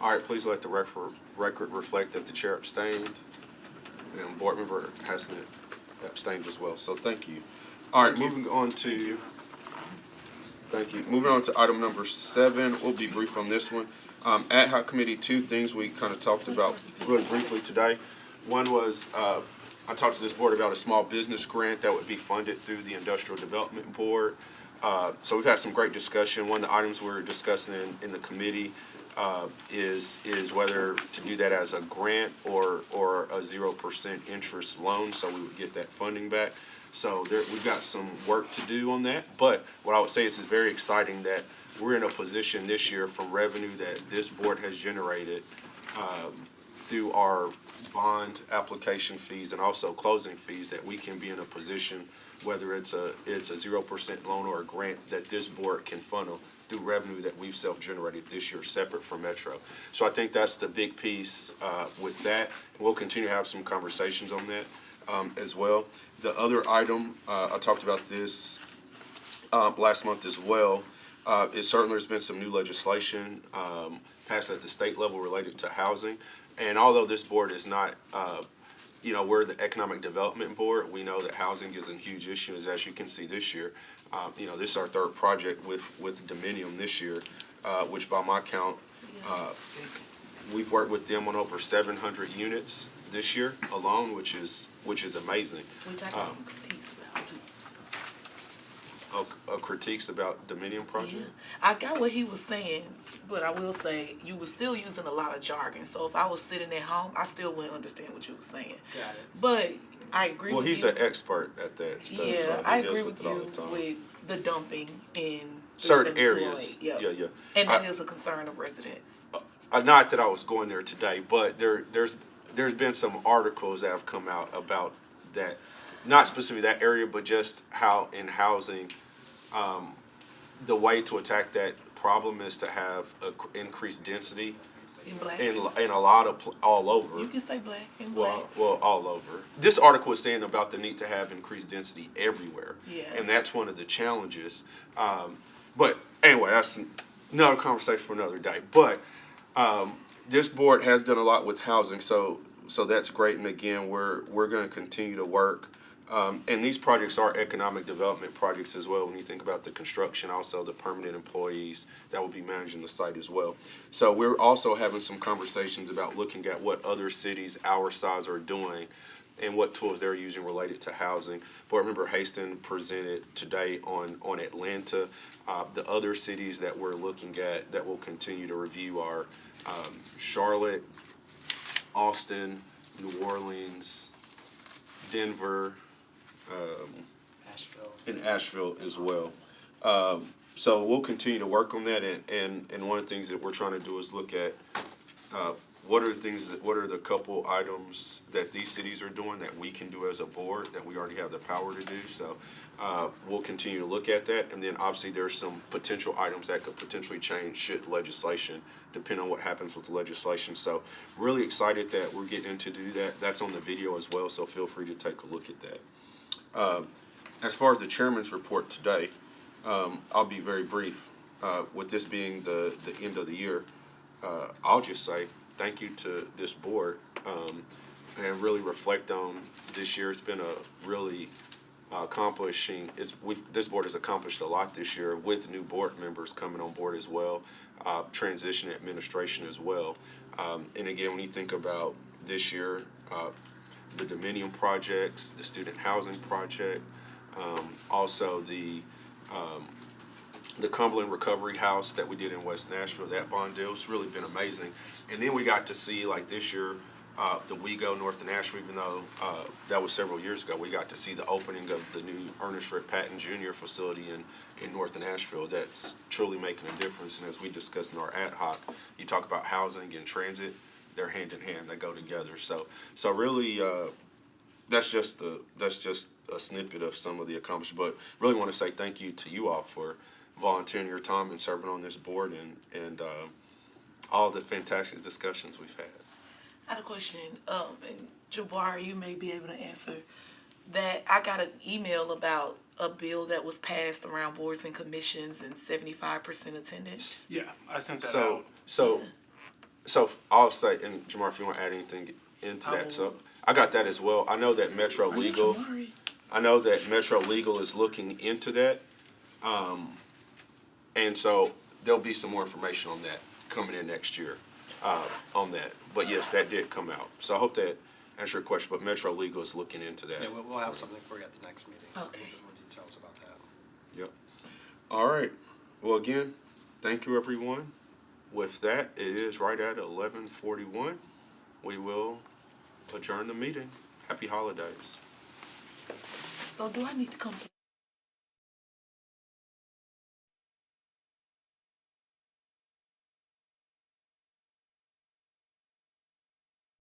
A: All right, please let the record reflect that the chair abstained. And board member Haslett abstained as well, so thank you. All right, moving on to, thank you. Moving on to item number 7, we'll be brief on this one. Ad hoc committee, 2 things we kind of talked about really briefly today. One was, I talked to this board about a small business grant that would be funded through the Industrial Development Board. So we've had some great discussion. One of the items we're discussing in the committee is whether to do that as a grant or a 0% interest loan, so we would get that funding back. So we've got some work to do on that, but what I would say is it's very exciting that we're in a position this year from revenue that this board has generated through our bond application fees and also closing fees, that we can be in a position, whether it's a 0% loan or a grant, that this board can funnel through revenue that we've self-generated this year, separate from Metro. So I think that's the big piece with that. And we'll continue to have some conversations on that as well. The other item, I talked about this last month as well, is certainly there's been some new legislation passed at the state level related to housing. And although this board is not, we're the Economic Development Board, we know that housing is a huge issue, as you can see this year. This is our 3rd project with Dominion this year, which by my count, we've worked with them on over 700 units this year alone, which is amazing.
F: Which I got some critiques about too.
A: Critiques about Dominion project?
F: Yeah. I got what he was saying, but I will say you were still using a lot of jargon. So if I was sitting at home, I still wouldn't understand what you were saying.
H: Got it.
F: But I agree with you.
A: Well, he's an expert at that stuff.
F: Yeah,
A: so he
F: I
A: deals
F: agree with
A: it all
F: you
A: the time.
F: with the dumping in
A: Certain
F: Davidson,
A: areas.
F: Floyd.
A: Yeah.
F: And that is a concern of residents.
A: Not that I was going there today, but there's been some articles that have come out about that, not specifically that area, but just how in housing, the way to attack that problem is to have increased density
F: In black.
A: in a lot of all over.
F: You can say black and black.
A: Well, all over. This article is saying about the need to have increased density everywhere.
F: Yeah.
A: And that's one of the challenges. But anyway, that's another conversation for another day. But this board has done a lot with housing, so that's great. And again, we're going to continue to work. And these projects are economic development projects as well. When you think about the construction, also the permanent employees that will be managing the site as well. So we're also having some conversations about looking at what other cities our size are doing and what tools they're using related to housing. Board Member Hastings presented today on Atlanta. The other cities that we're looking at that we'll continue to review are Charlotte, Austin, New Orleans, Denver,
H: Nashville.
A: in Asheville as well. So we'll continue to work on that, and one of the things that we're trying to do is look at what are the couple items that these cities are doing that we can do as a board that we already have the power to do. So we'll continue to look at that, and then obviously there's some potential items that could potentially change should legislation, depending on what happens with the legislation. So really excited that we're getting to do that. That's on the video as well, so feel free to take a look at that. As far as the chairman's report today, I'll be very brief. With this being the end of the year, I'll just say thank you to this board and really reflect on this year. It's been a really accomplishing. This board has accomplished a lot this year with new board members coming on board as well, transition administration as well. And again, when you think about this year, the Dominion projects, the student housing project, also the Cumberland Recovery House that we did in West Nashville, that bond deal has really been amazing. And then we got to see, like this year, the We Go North of Nashville, even though that was several years ago, we got to see the opening of the new Ernest Rip Patton Jr. facility in North of Nashville. That's truly making a difference. And as we discussed in our ad hoc, you talk about housing and transit, they're hand in hand, they go together. So really that's just a snippet of some of the accomplishments. But really want to say thank you to you all for volunteering your time and serving on this board and all the fantastic discussions we've had.
F: I had a question, and Jabbar, you may be able to answer that. I got an email about a bill that was passed around boards and commissions and 75% attendance.
B: Yeah, I sent that
A: So,
B: out.
A: so I'll say, and Jamar, if you want to add anything into that, so I got that as well. I know that Metro Legal, is looking into that. And so there'll be some more information on that coming in next year, on that. But yes, that did come out. So I hope that answered your question, but Metro Legal is looking into that.
E: Yeah, we'll have something for you at the next meeting.
F: Okay.
E: A little bit more details about that.
A: Yep. All right. Well, again, thank you, everyone. With that, it is right at 11:41. We will adjourn the meeting. Happy holidays.
F: So do I need to come to